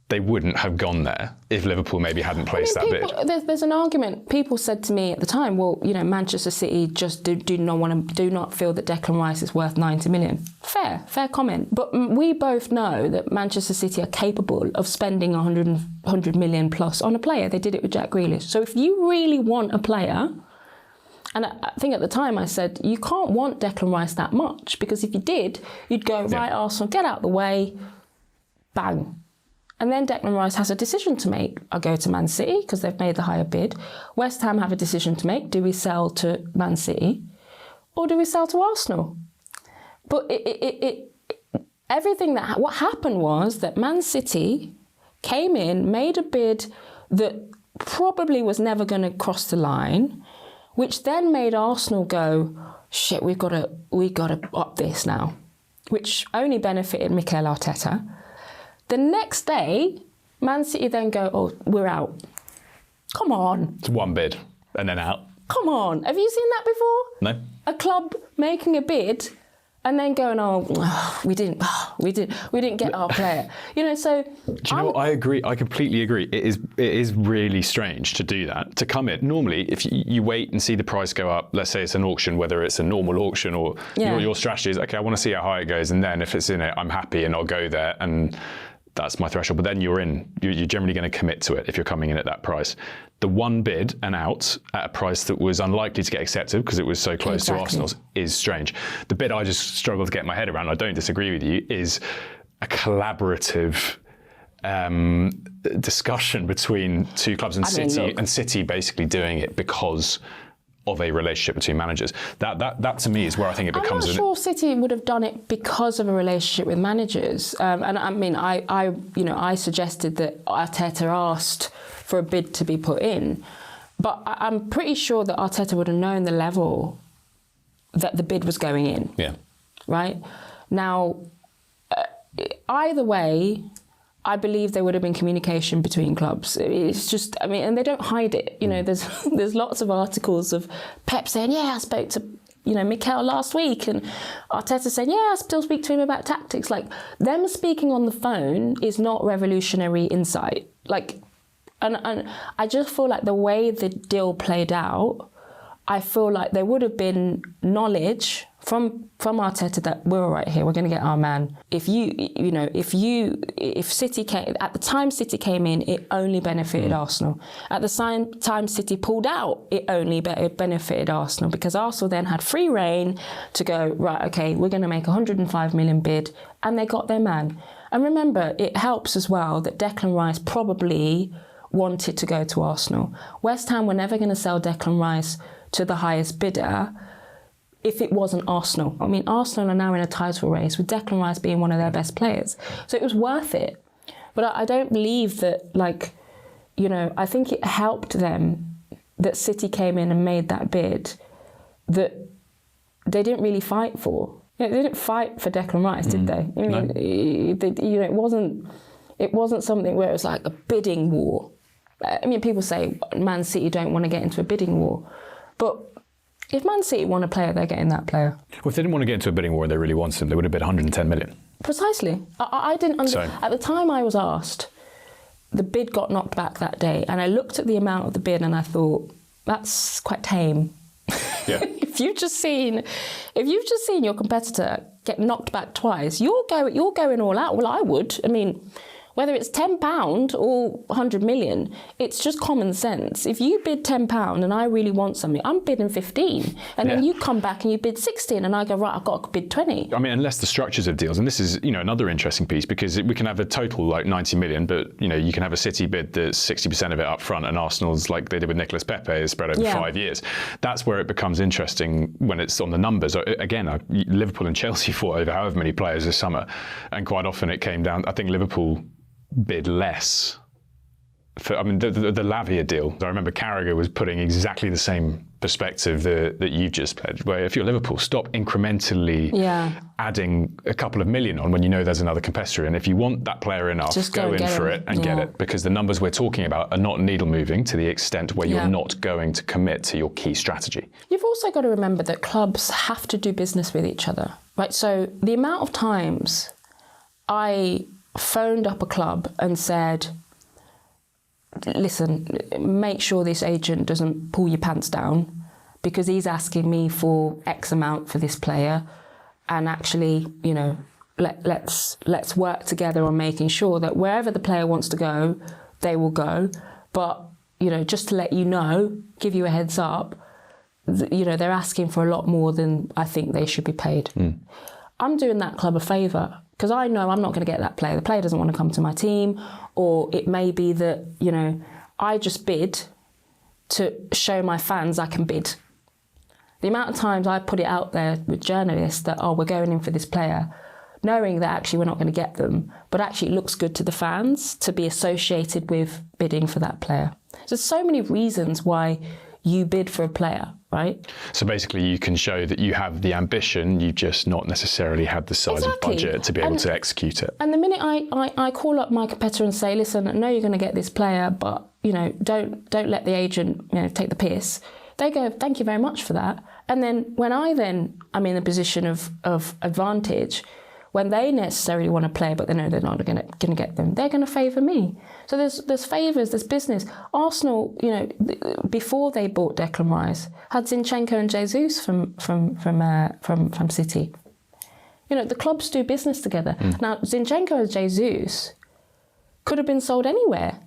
they wouldn't have gone there if Liverpool maybe hadn't placed that bid. There's an argument. People said to me at the time, well, you know, Manchester City just do not feel that Declan Rice is worth 90 million. Fair comment. But we both know that Manchester City are capable of spending 100 million plus on a player. They did it with Jack Grealish. So if you really want a player, and I think at the time I said, you can't want Declan Rice that much, because if you did, you'd go, right, Arsenal, get out the way, bang. And then Declan Rice has a decision to make. I go to Man City because they've made the higher bid. West Ham have a decision to make. Do we sell to Man City or do we sell to Arsenal? But what happened was that Man City came in, made a bid that probably was never going to cross the line, which then made Arsenal go, shit, we got to up this now, which only benefited Mikel Arteta. The next day, Man City then go, oh, we're out. Come on. It's one bid and then out. Come on. Have you seen that before? No. A club making a bid and then going, we didn't get our player. You know, so... Do you know what? I agree. I completely agree. It is really strange to do that, to come in. Normally, if you wait and see the price go up, let's say it's an auction, whether it's a normal auction or your strategy is, okay, I want to see how high it goes, and then if it's in it, I'm happy and I'll go there, and that's my threshold. But then you're generally going to commit to it if you're coming in at that price. The one bid and out at a price that was unlikely to get accepted because it was so close to Arsenal's is strange. The bit I just struggle to get my head around, I don't disagree with you, is a collaborative discussion between two clubs and City basically doing it because of a relationship between managers. That to me is where I think it becomes... I'm not sure City would have done it because of a relationship with managers. And I mean, I suggested that Arteta asked for a bid to be put in, but I'm pretty sure that Arteta would have known the level that the bid was going in. Yeah. Right? Now, either way, I believe there would have been communication between clubs. It's just, I mean, and they don't hide it. You know, there's lots of articles of Pep saying, yeah, I spoke to, Mikel last week, and Arteta saying, yeah, I still speak to him about tactics. Like, them speaking on the phone is not revolutionary insight. Like, and I just feel like the way the deal played out, I feel like there would have been knowledge from Arteta that we're all right here, we're going to get our man. If City came, at the time City came in, it only benefited Arsenal. At the same time City pulled out, it only benefited Arsenal, because Arsenal then had free reign to go, right, okay, we're going to make a 105 million bid, and they got their man. And remember, it helps as well that Declan Rice probably wanted to go to Arsenal. West Ham were never going to sell Declan Rice to the highest bidder if it wasn't Arsenal. I mean, Arsenal are now in a title race with Declan Rice being one of their best players. So it was worth it. But I don't believe that, I think it helped them that City came in and made that bid that they didn't really fight for. They didn't fight for Declan Rice, did they? I mean, it wasn't something where it was like a bidding war. I mean, people say Man City don't want to get into a bidding war. But if Man City want a player, they're getting that player. Well, if they didn't want to get into a bidding war and they really wanted him, they would have bid 110 million. Precisely. I didn't understand. At the time I was asked, the bid got knocked back that day, and I looked at the amount of the bid and I thought, that's quite tame. Yeah. If you've just seen your competitor get knocked back twice, you're going all out. Well, I would. I mean, whether it's £10 or 100 million, it's just common sense. If you bid £10 and I really want something, I'm bidding 15, and then you come back and you bid 16, and I go, right, I've got to bid 20. I mean, unless the structures of deals, and this is another interesting piece, because we can have a total like 90 million, but you can have a City bid that's 60% of it up front, and Arsenal's, like they did with Nicolas Pepe, is spread over 5 years. That's where it becomes interesting when it's on the numbers. Again, Liverpool and Chelsea fought over however many players this summer, and quite often it came down, I think Liverpool bid less. The Lavia deal, I remember Carragher was putting exactly the same perspective that you've just pledged, where if you're Liverpool, stop incrementally adding a couple of million on when you know there's another competitor, and if you want that player enough, just go in for it and get it, because the numbers we're talking about are not needle moving to the extent where you're not going to commit to your key strategy. You've also got to remember that clubs have to do business with each other, right? So the amount of times I phoned up a club and said, listen, make sure this agent doesn't pull your pants down, because he's asking me for X amount for this player, and actually, let's work together on making sure that wherever the player wants to go, they will go. But, just to let you know, give you a heads up, they're asking for a lot more than I think they should be paid. I'm doing that club a favour, because I know I'm not going to get that player. The player doesn't want to come to my team, or it may be that, you know, I just bid to show my fans I can bid. The amount of times I put it out there with journalists that, oh, we're going in for this player, knowing that actually we're not going to get them, but actually it looks good to the fans to be associated with bidding for that player. There's so many reasons why you bid for a player, right? So basically you can show that you have the ambition, you've just not necessarily had the size of budget to be able to execute it. And the minute I call up my competitor and say, listen, I know you're going to get this player, but, you know, don't let the agent, you know, take the piss. They go, thank you very much for that. And then when I'm in a position of advantage, when they necessarily want to play, but they know they're not going to get them, they're going to favour me. So there's favours, there's business. Arsenal, you know, before they bought Declan Rice, had Zinchenko and Jesus from City. You know, the clubs do business together. Now, Zinchenko and Jesus could have been sold anywhere.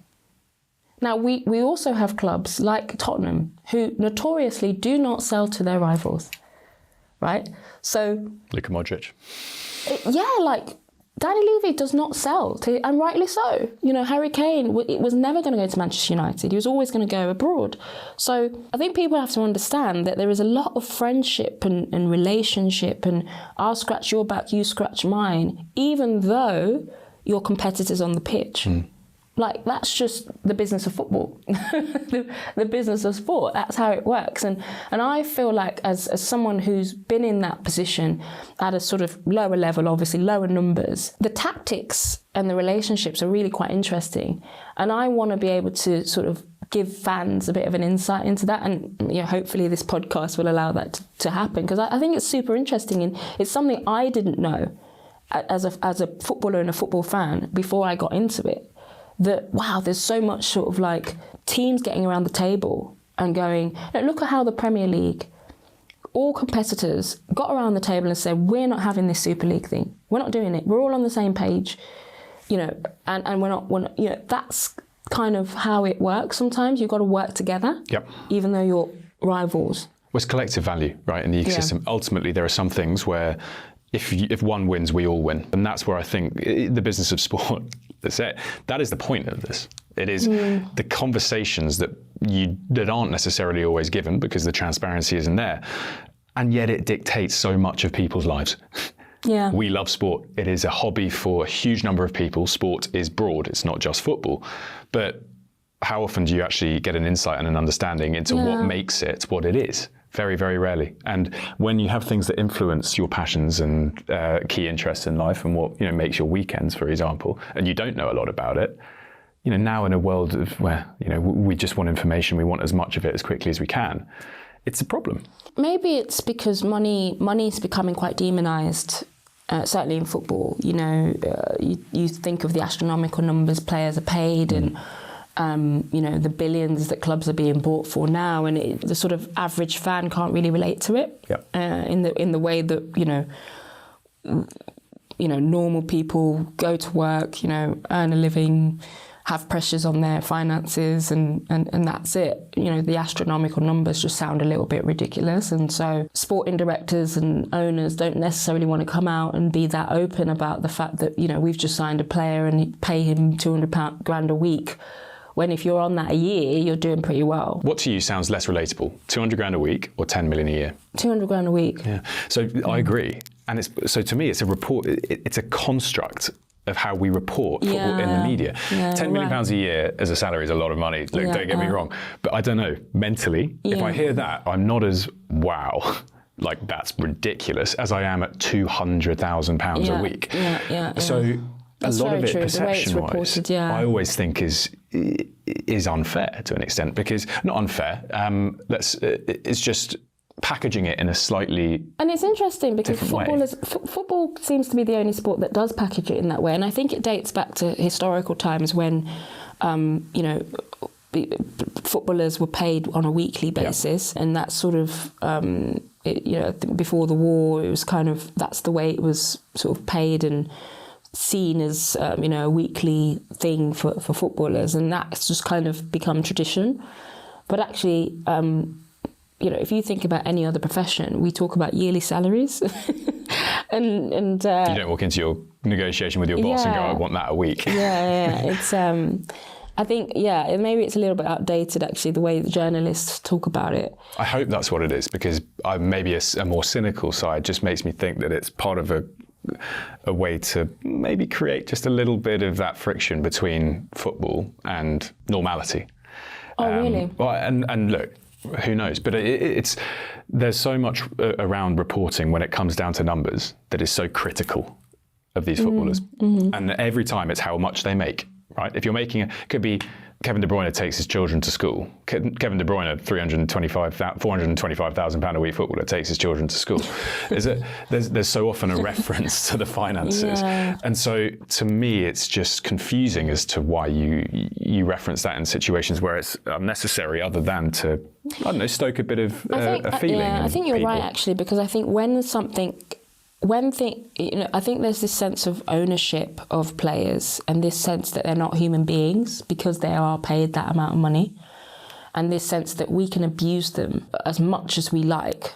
Now, we also have clubs like Tottenham who notoriously do not sell to their rivals, right? So... Luka Modric. Like Danny Levy does not sell, and rightly so. You know, Harry Kane, it was never going to go to Manchester United. He was always going to go abroad. So I think people have to understand that there is a lot of friendship and relationship, and I'll scratch your back, you scratch mine, even though you're competitors on the pitch. Like, that's just the business of football, the business of sport. That's how it works. And I feel like as someone who's been in that position at a sort of lower level, obviously lower numbers, the tactics and the relationships are really quite interesting. And I want to be able to sort of give fans a bit of an insight into that. And, you know, hopefully this podcast will allow that to happen, because I think it's super interesting. And it's something I didn't know as a footballer and a football fan before I got into it. That, wow, there's so much sort of like teams getting around the table and going, look at how the Premier League, all competitors got around the table and said, we're not having this Super League thing. We're not doing it. We're all on the same page, you know, and we're not, you know, that's kind of how it works. Sometimes you've got to work together, even though you're rivals. Well, it's collective value, right, in the ecosystem. Ultimately, there are some things where if one wins, we all win. And that's where I think the business of sport, that is the point of this. It is the conversations that aren't necessarily always given because the transparency isn't there. And yet it dictates so much of people's lives. Yeah. We love sport. It is a hobby for a huge number of people. Sport is broad. It's not just football. But how often do you actually get an insight and an understanding into what makes it what it is? Very, very rarely. And when you have things that influence your passions and key interests in life and what, you know, makes your weekends, for example, and you don't know a lot about it, you know, now in a world of where, you know, we just want information, we want as much of it as quickly as we can, it's a problem. Maybe it's because money is becoming quite demonised, certainly in football. You know, you think of the astronomical numbers players are paid and you know, the billions that clubs are being bought for now, and the sort of average fan can't really relate to it in the way that, you know, normal people go to work, you know, earn a living, have pressures on their finances, and that's it. You know, the astronomical numbers just sound a little bit ridiculous, and so sporting directors and owners don't necessarily want to come out and be that open about the fact that, you know, we've just signed a player and pay him £200 a week. When if you're on that a year, you're doing pretty well. What to you sounds less relatable? 200 grand a week or 10 million a year? 200 grand a week. Yeah. So I agree. And so to me, it's a report, it's a construct of how we report football in the media. Yeah, £10 million a year as a salary is a lot of money. Look, don't get me wrong. But I don't know, mentally, if I hear that, I'm not as, wow, like that's ridiculous, as I am at £200,000 a week. So that's a lot of it, perception-wise, I always think is unfair to an extent, because not unfair. It's just packaging it in a slightly and it's interesting because football seems to be the only sport that does package it in that way, and I think it dates back to historical times when you know, footballers were paid on a weekly basis, and that sort of you know, I think before the war it was kind of, that's the way it was sort of paid and seen as you know, a weekly thing for footballers, and that's just kind of become tradition. But actually, you know, if you think about any other profession, we talk about yearly salaries. and you don't walk into your negotiation with your boss and go, I want that a week. It's I think, maybe it's a little bit outdated, actually, the way the journalists talk about it. I hope that's what it is, because maybe a more cynical side just makes me think that it's part of a way to maybe create just a little bit of that friction between football and normality. Oh, really? Well, and look, who knows? But there's so much around reporting when it comes down to numbers that is so critical of these footballers. And every time it's how much they make. Right? If you're making could be Kevin De Bruyne takes his children to school. Kevin De Bruyne, £425,000 a week footballer, takes his children to school. There's so often a reference to the finances, and so to me, it's just confusing as to why you reference that in situations where it's unnecessary, other than to, I don't know, stoke a bit of a feeling. I think you're right, actually, because I think I think there's this sense of ownership of players and this sense that they're not human beings because they are paid that amount of money, and this sense that we can abuse them as much as we like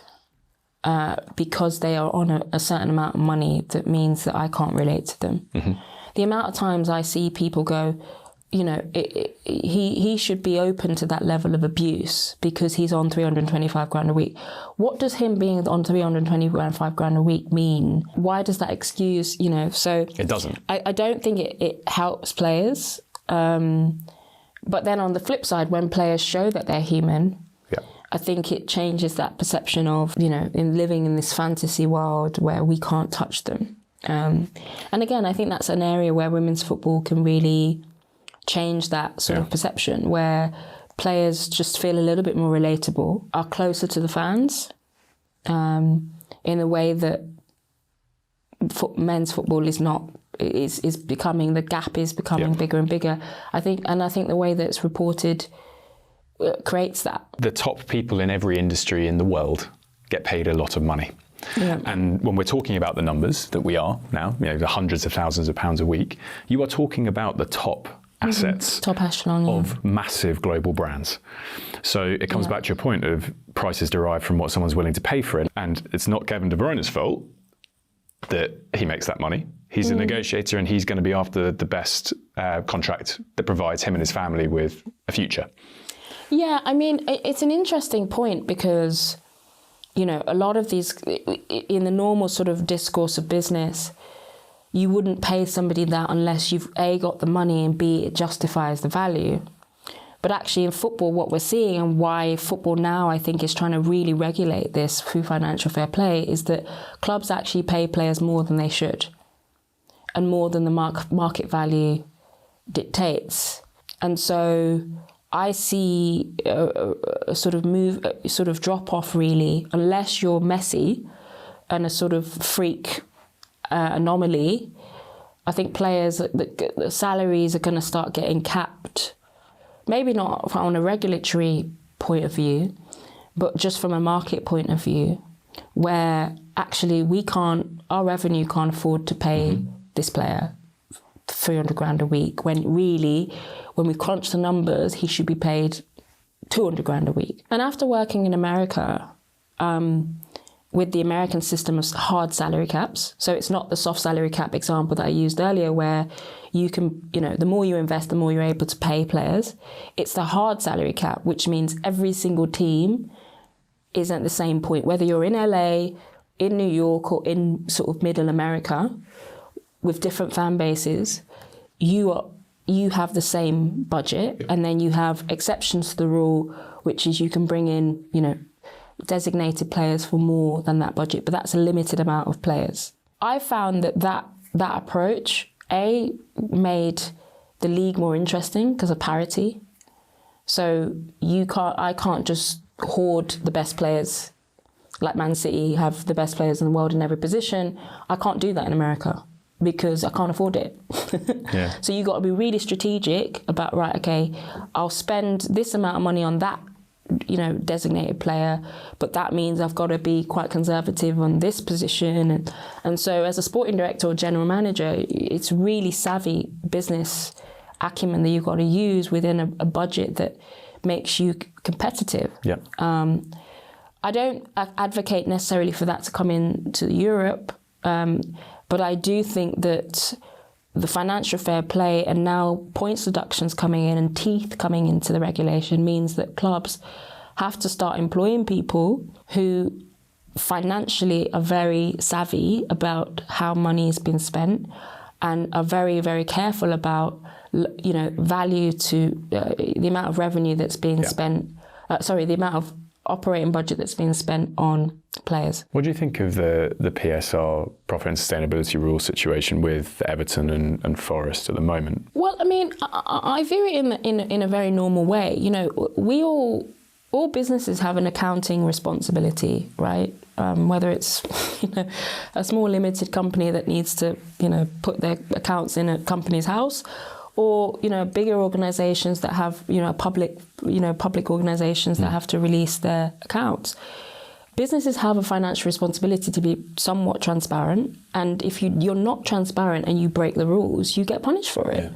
because they are on a certain amount of money that means that I can't relate to them. The amount of times I see people go, you know, he should be open to that level of abuse because he's on 325 grand a week. What does him being on 325 grand a week mean? Why does that excuse, you know? So it doesn't. I don't think it helps players. But then on the flip side, when players show that they're human, I think it changes that perception of, you know, in living in this fantasy world where we can't touch them. And again, I think that's an area where women's football can really change that sort of perception, where players just feel a little bit more relatable, are closer to the fans, in a way that men's football is not. Is becoming, the gap is becoming bigger and bigger. I think the way that it's reported creates that. The top people in every industry in the world get paid a lot of money. And when we're talking about the numbers that we are now, you know, the hundreds of thousands of pounds a week, you are talking about the top assets, top echelon of massive global brands. So it comes back to your point of prices derived from what someone's willing to pay for it. And it's not Kevin De Bruyne's fault that he makes that money. He's a negotiator, and he's going to be after the best contract that provides him and his family with a future. Yeah, I mean, it's an interesting point because, you know, a lot of these, in the normal sort of discourse of business, you wouldn't pay somebody that unless you've A, got the money, and B, it justifies the value. But actually in football, what we're seeing, and why football now I think is trying to really regulate this through financial fair play, is that clubs actually pay players more than they should and more than the market value dictates. And so I see a sort of drop off really, unless you're Messi and a sort of freak anomaly. I think players, the salaries are going to start getting capped, maybe not on a regulatory point of view, but just from a market point of view, where actually our revenue can't afford to pay this player 300 grand a week, when really, when we crunch the numbers, he should be paid 200 grand a week. And after working in America, with the American system of hard salary caps, so it's not the soft salary cap example that I used earlier, where you can, you know, the more you invest, the more you're able to pay players. It's the hard salary cap, which means every single team is at the same point, whether you're in LA, in New York, or in sort of middle America, with different fan bases, you have the same budget, and then you have exceptions to the rule, which is you can bring in, you know, designated players for more than that budget, but that's a limited amount of players. I found that approach, A, made the league more interesting because of parity. So I can't just hoard the best players, like Man City have the best players in the world in every position. I can't do that in America because I can't afford it. So you got to be really strategic about, right, okay, I'll spend this amount of money on that, you know, designated player, but that means I've got to be quite conservative on this position. And so as a sporting director or general manager, it's really savvy business acumen that you've got to use within a budget that makes you competitive. I don't advocate necessarily for that to come into Europe, but I do think that the financial fair play and now points deductions coming in and teeth coming into the regulation means that clubs have to start employing people who financially are very savvy about how money is being spent and are very, very careful about, value to the amount of revenue that's being spent, the amount of operating budget that's being spent on players. What do you think of the PSR, profit and sustainability rule situation with Everton and Forest at the moment? Well, I mean, I view it in a very normal way. All businesses have an accounting responsibility, right? Whether it's a small limited company that needs to put their accounts in a company's house, or bigger organisations that have public organisations that have to release their accounts. Businesses have a financial responsibility to be somewhat transparent, and if you're not transparent and you break the rules, you get punished for it.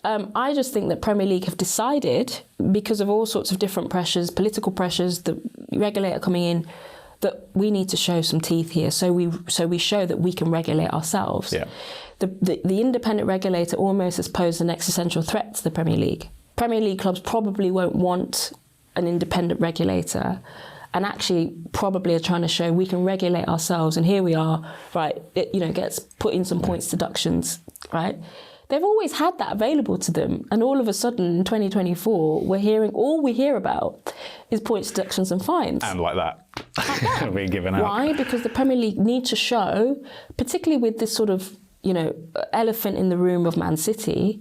Yeah. I just think that Premier League have decided, because of all sorts of different pressures, political pressures, the regulator coming in, that we need to show some teeth here, so we show that we can regulate ourselves. Yeah. The independent regulator almost has posed an existential threat to the Premier League. Premier League clubs probably won't want an independent regulator, and actually probably are trying to show we can regulate ourselves, and here we are, right, gets put in some points deductions, right? They've always had that available to them, and all of a sudden in 2024, all we hear about is points deductions and fines. And like that. Being given out. Why? Because the Premier League need to show, particularly with this sort of, elephant in the room of Man City,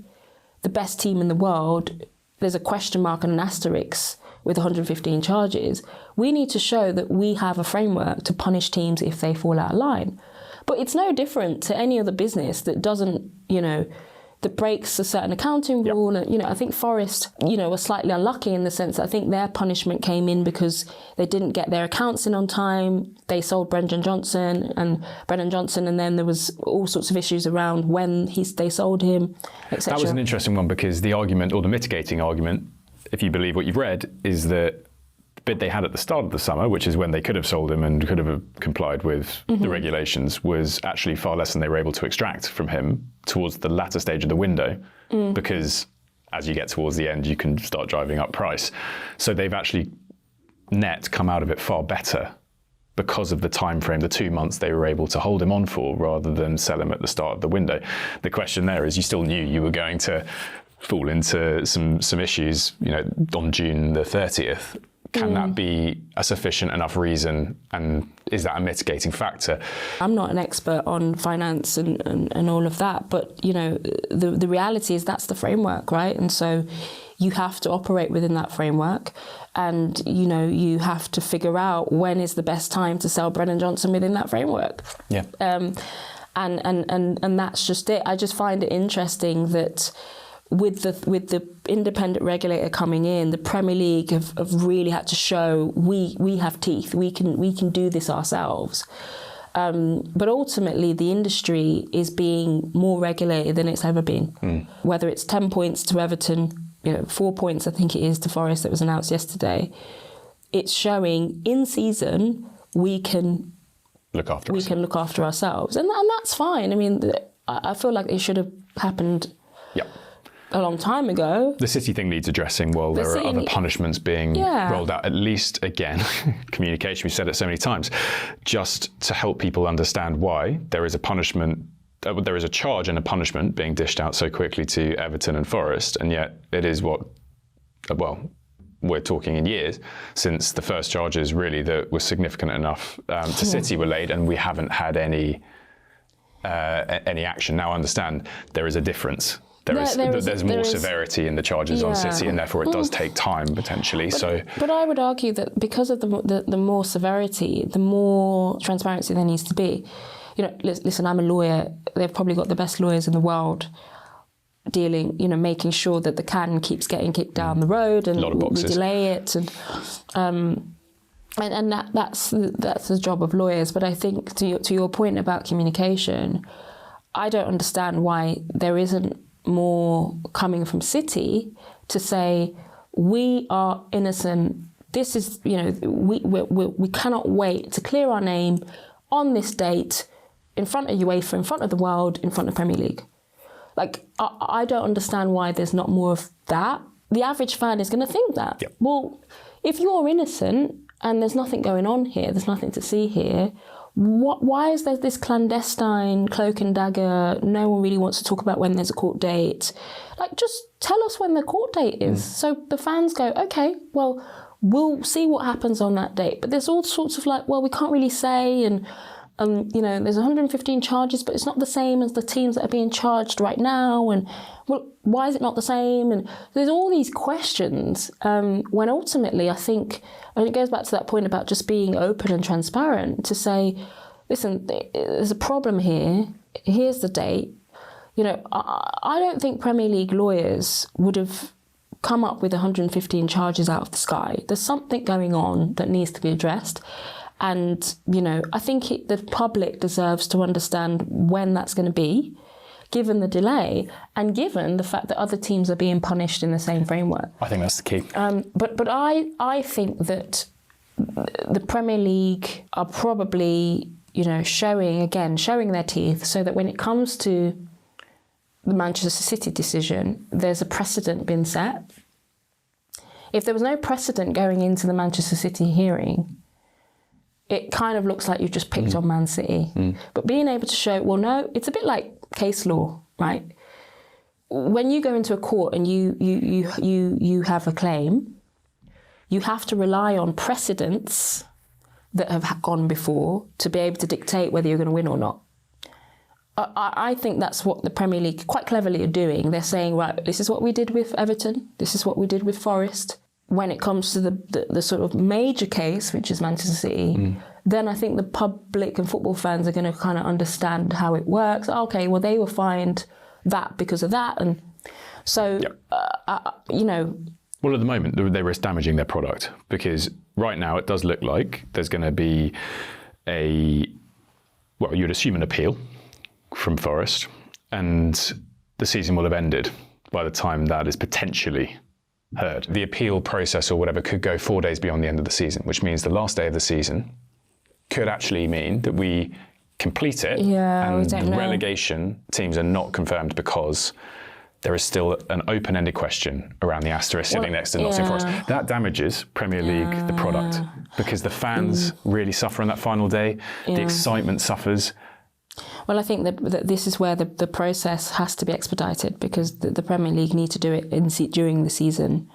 the best team in the world, there's a question mark and an asterisk with 115 charges. We need to show that we have a framework to punish teams if they fall out of line. But it's no different to any other business that doesn't, that breaks a certain accounting rule. Yep. And, I think Forest, were slightly unlucky in the sense that I think their punishment came in because they didn't get their accounts in on time. They sold Brendan Johnson, and then there was all sorts of issues around when they sold him, etc. That was an interesting one, because the argument, or the mitigating argument, if you believe what you've read, is that the bid they had at the start of the summer, which is when they could have sold him and could have complied with the regulations, was actually far less than they were able to extract from him towards the latter stage of the window, because as you get towards the end, you can start driving up price. So they've actually net come out of it far better because of the time frame, the 2 months they were able to hold him on for, rather than sell him at the start of the window. The question there is, you still knew you were going to fall into some issues, on June the 30th. Can that be a sufficient enough reason, and is that a mitigating factor? I'm not an expert on finance and all of that, but the reality is that's the framework, right? And so you have to operate within that framework, and you have to figure out when is the best time to sell Brendan Johnson within that framework. Yeah. And that's just it. I just find it interesting that with the independent regulator coming in, the Premier League have really had to show we have teeth. We can do this ourselves. But ultimately, the industry is being more regulated than it's ever been. Whether it's 10 points to Everton, 4 points I think it is to Forest that was announced yesterday. It's showing in season we can look after ourselves, and that's fine. I mean, I feel like it should have happened. Yep. A long time ago. The City thing needs addressing while there are other punishments being rolled out. At least, again, communication, we've said it so many times, just to help people understand why there is a punishment, there is a charge and a punishment being dished out so quickly to Everton and Forest, and yet it is we're talking in years since the first charges really that were significant enough to City were laid, and we haven't had any action. Now I understand there is a difference. There's more severity in the charges on City, and therefore it does take time potentially. But I would argue that because of the more severity, the more transparency there needs to be. Listen, I'm a lawyer. They've probably got the best lawyers in the world dealing, making sure that the can keeps getting kicked down the road, and we delay it, and that's the job of lawyers. But I think to your point about communication, I don't understand why there isn't more coming from City to say we are innocent this is, we cannot wait to clear our name on this date in front of UEFA, in front of the world, in front of Premier League. Like, I don't understand why there's not more of that. The average fan is going to think that. Yep. Well, if you're innocent and there's nothing going on here, there's nothing to see here, why is there this clandestine cloak and dagger? No one really wants to talk about when there's a court date. Like, just tell us when the court date is. So the fans go, okay, well, we'll see what happens on that date. But there's all sorts of like, well, we can't really say, and there's 115 charges, but it's not the same as the teams that are being charged right now. And well, why is it not the same? And there's all these questions when ultimately I think, and it goes back to that point about just being open and transparent to say, listen, there's a problem here. Here's the date. I don't think Premier League lawyers would have come up with 115 charges out of the sky. There's something going on that needs to be addressed. And, I think the public deserves to understand when that's going to be, given the delay and given the fact that other teams are being punished in the same framework. I think that's the key. But I think that the Premier League are probably, showing their teeth so that when it comes to the Manchester City decision, there's a precedent been set. If there was no precedent going into the Manchester City hearing, it kind of looks like you've just picked on Man City. But being able to show, well, no, it's a bit like case law, right? When you go into a court and you have a claim, you have to rely on precedents that have gone before to be able to dictate whether you're going to win or not. I think that's what the Premier League quite cleverly are doing. They're saying, right, this is what we did with Everton, this is what we did with Forest. When it comes to the sort of major case, which is Manchester City, then I think the public and football fans are going to kind of understand how it works. Okay, well, they were fined that because of that. And so, Well, at the moment, they risk damaging their product because right now it does look like there's going to be you'd assume an appeal from Forest, and the season will have ended by the time that is potentially heard. The appeal process or whatever could go 4 days beyond the end of the season, which means the last day of the season could actually mean that we complete it and the relegation teams are not confirmed because there is still an open-ended question around the asterisk sitting next to Nottingham Forest. That damages Premier League, the product, because the fans really suffer on that final day. The excitement suffers. Well, I think that this is where the process has to be expedited because the Premier League need to do it during the season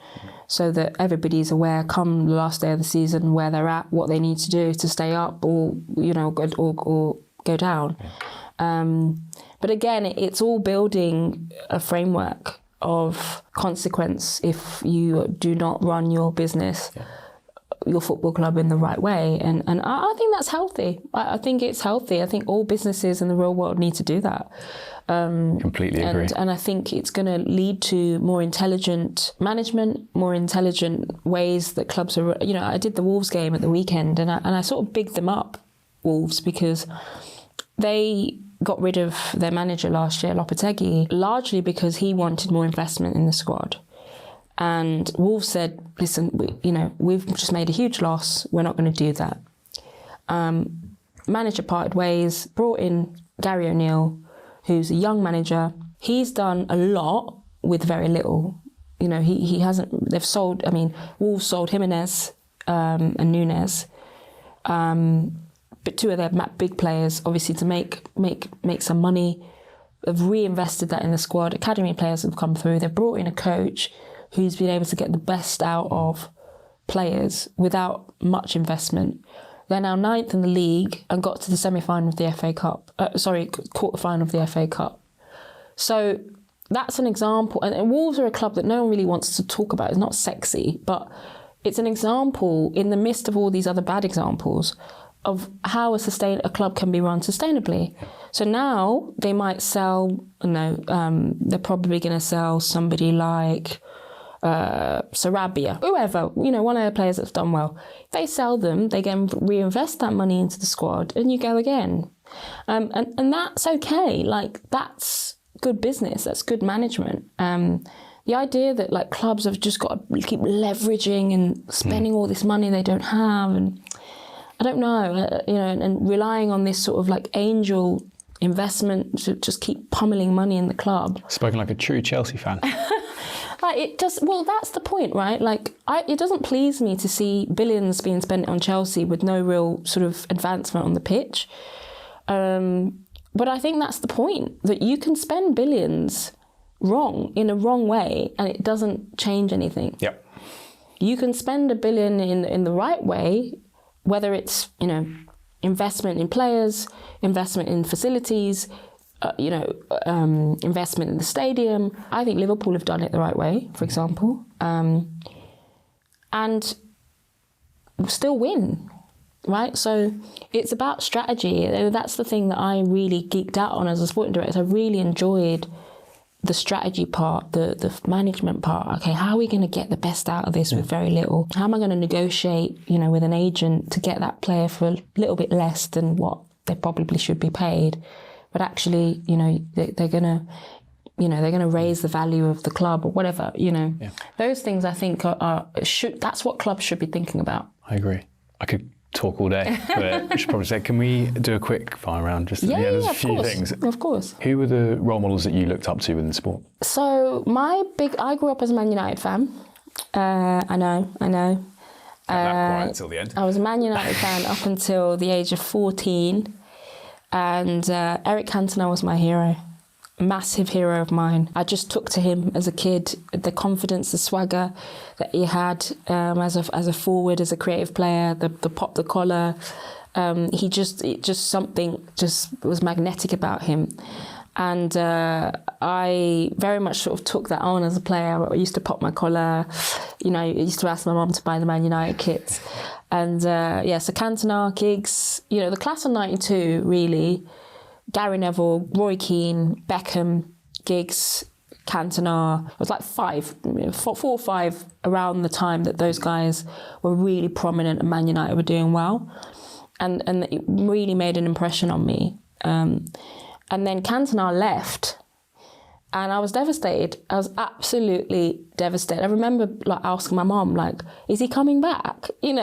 so that everybody's aware come the last day of the season where they're at, what they need to do to stay up or go down. But again, it's all building a framework of consequence if you do not run your business, your football club in the right way. And I think that's healthy. I think it's healthy. I think all businesses in the real world need to do that. Completely agree. And I think it's going to lead to more intelligent management, more intelligent ways that clubs are... I did the Wolves game at the weekend and I sort of bigged them up, Wolves, because they got rid of their manager last year, Lopetegui, largely because he wanted more investment in the squad. And Wolves said, listen, we've just made a huge loss. We're not going to do that. Manager parted ways, brought in Gary O'Neill, who's a young manager. He's done a lot with very little. He hasn't, Wolves sold Jimenez and Núñez. But two of their big players, obviously, to make some money, have reinvested that in the squad. Academy players have come through. They've brought in a coach who's been able to get the best out of players without much investment. They're now 9th in the league and got to the semi-final of the FA Cup. Quarter-final of the FA Cup. So that's an example. And Wolves are a club that no one really wants to talk about. It's not sexy, but it's an example in the midst of all these other bad examples of how a club can be run sustainably. So now they might sell, they're probably going to sell somebody like Sarabia, whoever, one of the players that's done well. They sell them, they can reinvest that money into the squad and you go again. And that's okay. Like, that's good business, that's good management. the idea that like clubs have just got to keep leveraging and spending all this money they don't have, and I don't know, and relying on this sort of like angel investment to just keep pummeling money in the club. Spoken like a true Chelsea fan. Like it just, well, that's the point, right? Like it doesn't please me to see billions being spent on Chelsea with no real sort of advancement on the pitch. But I think that's the point, that you can spend billions in a wrong way and it doesn't change anything. Yep. You can spend $1 billion in the right way, whether it's, investment in players, investment in facilities, investment in the stadium. I think Liverpool have done it the right way, for example, and still win, right? So it's about strategy. That's the thing that I really geeked out on as a sporting director. I really enjoyed the strategy part, the management part. Okay, how are we going to get the best out of this with very little? How am I going to negotiate, with an agent to get that player for a little bit less than what they probably should be paid? But actually, they're going to raise the value of the club or whatever, Those things I think that's what clubs should be thinking about. I agree. I could talk all day, but we should probably say, can we do a quick fire round just at the end? There's a few things. Of course. Who were the role models that you looked up to within sport? So I grew up as a Man United fan. I know. Kept that quiet until the end. I was a Man United fan up until the age of 14. And Eric Cantona was my hero. Massive hero of mine. I just took to him as a kid, the confidence, the swagger that he had as a forward, as a creative player, the pop, the collar. Something was magnetic about him. And I very much sort of took that on as a player. I used to pop my collar. I used to ask my mum to buy the Man United kits. And so Cantona, Giggs, the class of 92 really. Gary Neville, Roy Keane, Beckham, Giggs, Cantona. It was like 4 or 5 around the time that those guys were really prominent and Man United were doing well. And it really made an impression on me. And then Cantona left and I was devastated. I was absolutely devastated. I remember asking my mom, is he coming back? And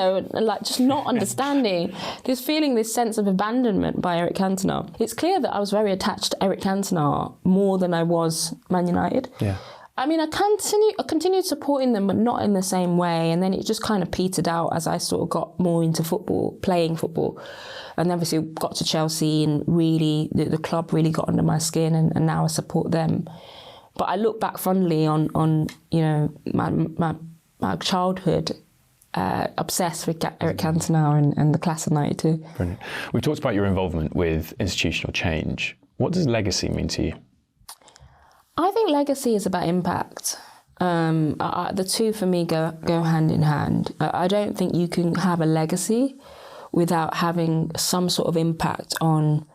just not understanding, feeling this sense of abandonment by Eric Cantona. It's clear that I was very attached to Eric Cantona more than I was Man United. Yeah. I mean, I continued supporting them, but not in the same way. And then it just kind of petered out as I sort of got more into football, playing football. And then obviously got to Chelsea and really, the club really got under my skin and now I support them. But I look back fondly on my childhood, obsessed with Eric Cantona and the class of 92. Brilliant. We've talked about your involvement with institutional change. What does legacy mean to you? I think legacy is about impact. The two for me go hand in hand. I don't think you can have a legacy without having some sort of impact on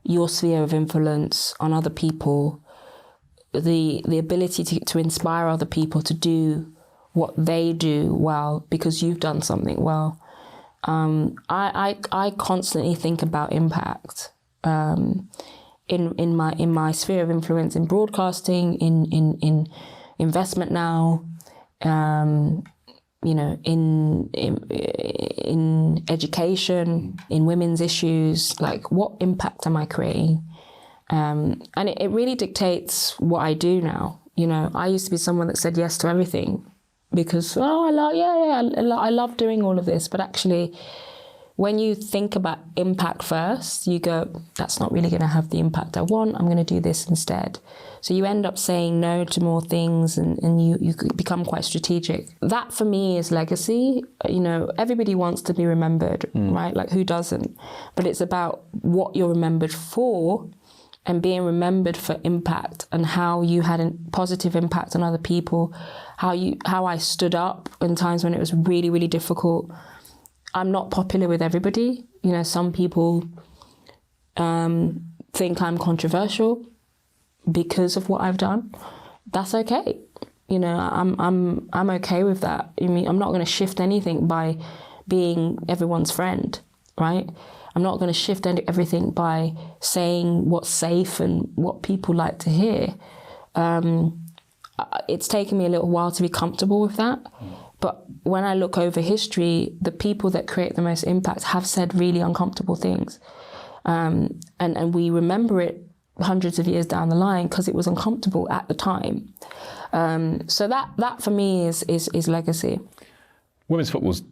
your sphere of influence, on other people, the ability to inspire other people to do what they do well because you've done something well. I constantly think about impact. In my sphere of influence in broadcasting, in investment now, in education, in women's issues, what impact am I creating? And it really dictates what I do now. I used to be someone that said yes to everything because, I love doing all of this, but actually, when you think about impact first, you go, that's not really going to have the impact I want. I'm going to do this instead. So you end up saying no to more things and you become quite strategic. That for me is legacy. Everybody wants to be remembered, right? Who doesn't? But it's about what you're remembered for and being remembered for impact and how you had a positive impact on other people, how I stood up in times when it was really, really difficult. I'm not popular with everybody. Some people think I'm controversial because of what I've done. That's okay. I'm okay with that. I'm not going to shift anything by being everyone's friend, right? I'm not going to shift everything by saying what's safe and what people like to hear. it's taken me a little while to be comfortable with that. But when I look over history, the people that create the most impact have said really uncomfortable things. And we remember it hundreds of years down the line because it was uncomfortable at the time. So that for me is legacy. Women's football's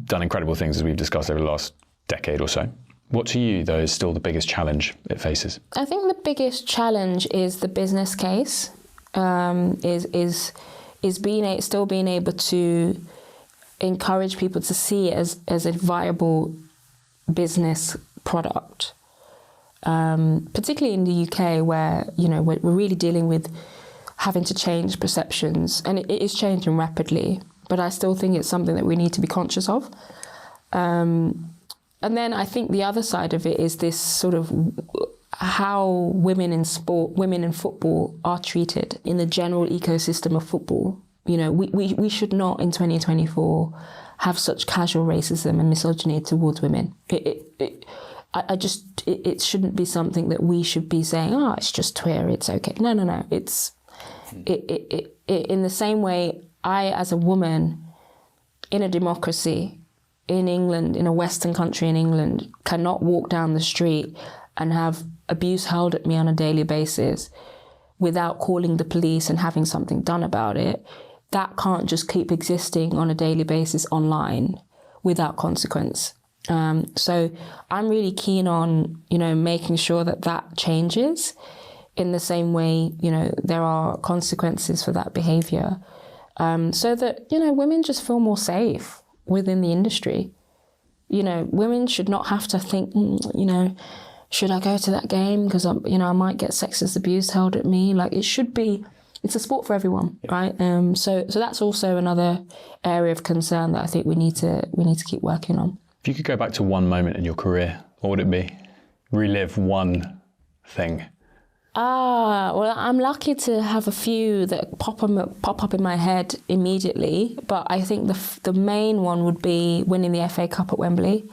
done incredible things, as we've discussed over the last decade or so. What to you, though, is still the biggest challenge it faces? I think the biggest challenge is the business case. Is still being able to encourage people to see it as a viable business product. Particularly in the UK, where we're really dealing with having to change perceptions, and it is changing rapidly. But I still think it's something that we need to be conscious of. And then I think the other side of it is this sort of how women in football are treated in the general ecosystem of football. We should not in 2024 have such casual racism and misogyny towards women. It shouldn't be something that we should be saying, oh, it's just Twitter, it's okay. No. It's in the same way, I, as a woman in a democracy in England, in a Western country in England, cannot walk down the street and have abuse hurled at me on a daily basis without calling the police and having something done about it. That can't just keep existing on a daily basis online without consequence. So I'm really keen on, making sure that changes in the same way, there are consequences for that behaviour. So that, women just feel more safe within the industry. Women should not have to think, should I go to that game because I might get sexist abuse hurled at me. Like, it's a sport for everyone, right? So that's also another area of concern that I think we need to keep working on. If you could go back to one moment in your career, what would it be? Relive one thing. Well, I'm lucky to have a few that pop up in my head immediately, but I think the main one would be winning the FA Cup at Wembley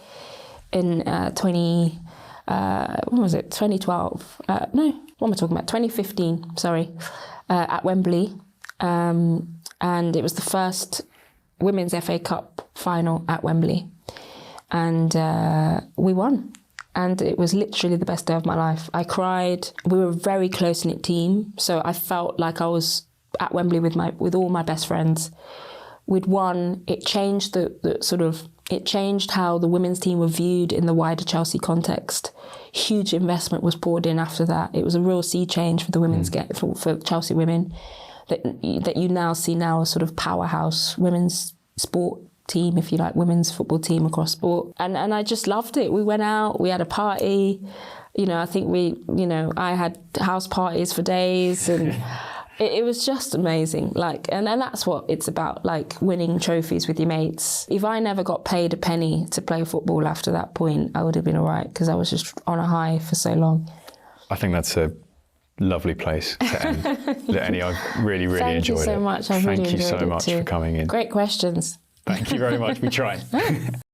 in 2012? No, what am I talking about? 2015, sorry, at Wembley. And it was the first Women's FA Cup final at Wembley. And we won. And it was literally the best day of my life. I cried. We were a very close-knit team, so I felt like I was at Wembley with all my best friends. We'd won. It changed it changed how the women's team were viewed in the wider Chelsea context. Huge investment was poured in after that. It was a real sea change for the women's for Chelsea women, that you now see now a sort of powerhouse women's sport team, if you like, women's football team across sport. And I just loved it. We went out, we had a party, I think I had house parties for days, and it was just amazing. And that's what it's about, winning trophies with your mates. If I never got paid a penny to play football after that point, I would have been all right, because I was just on a high for so long. I think that's a lovely place to end. Eni, I've really enjoyed it. Thank you so much. Thank you so much for coming in. Great questions. Thank you very much. We tried.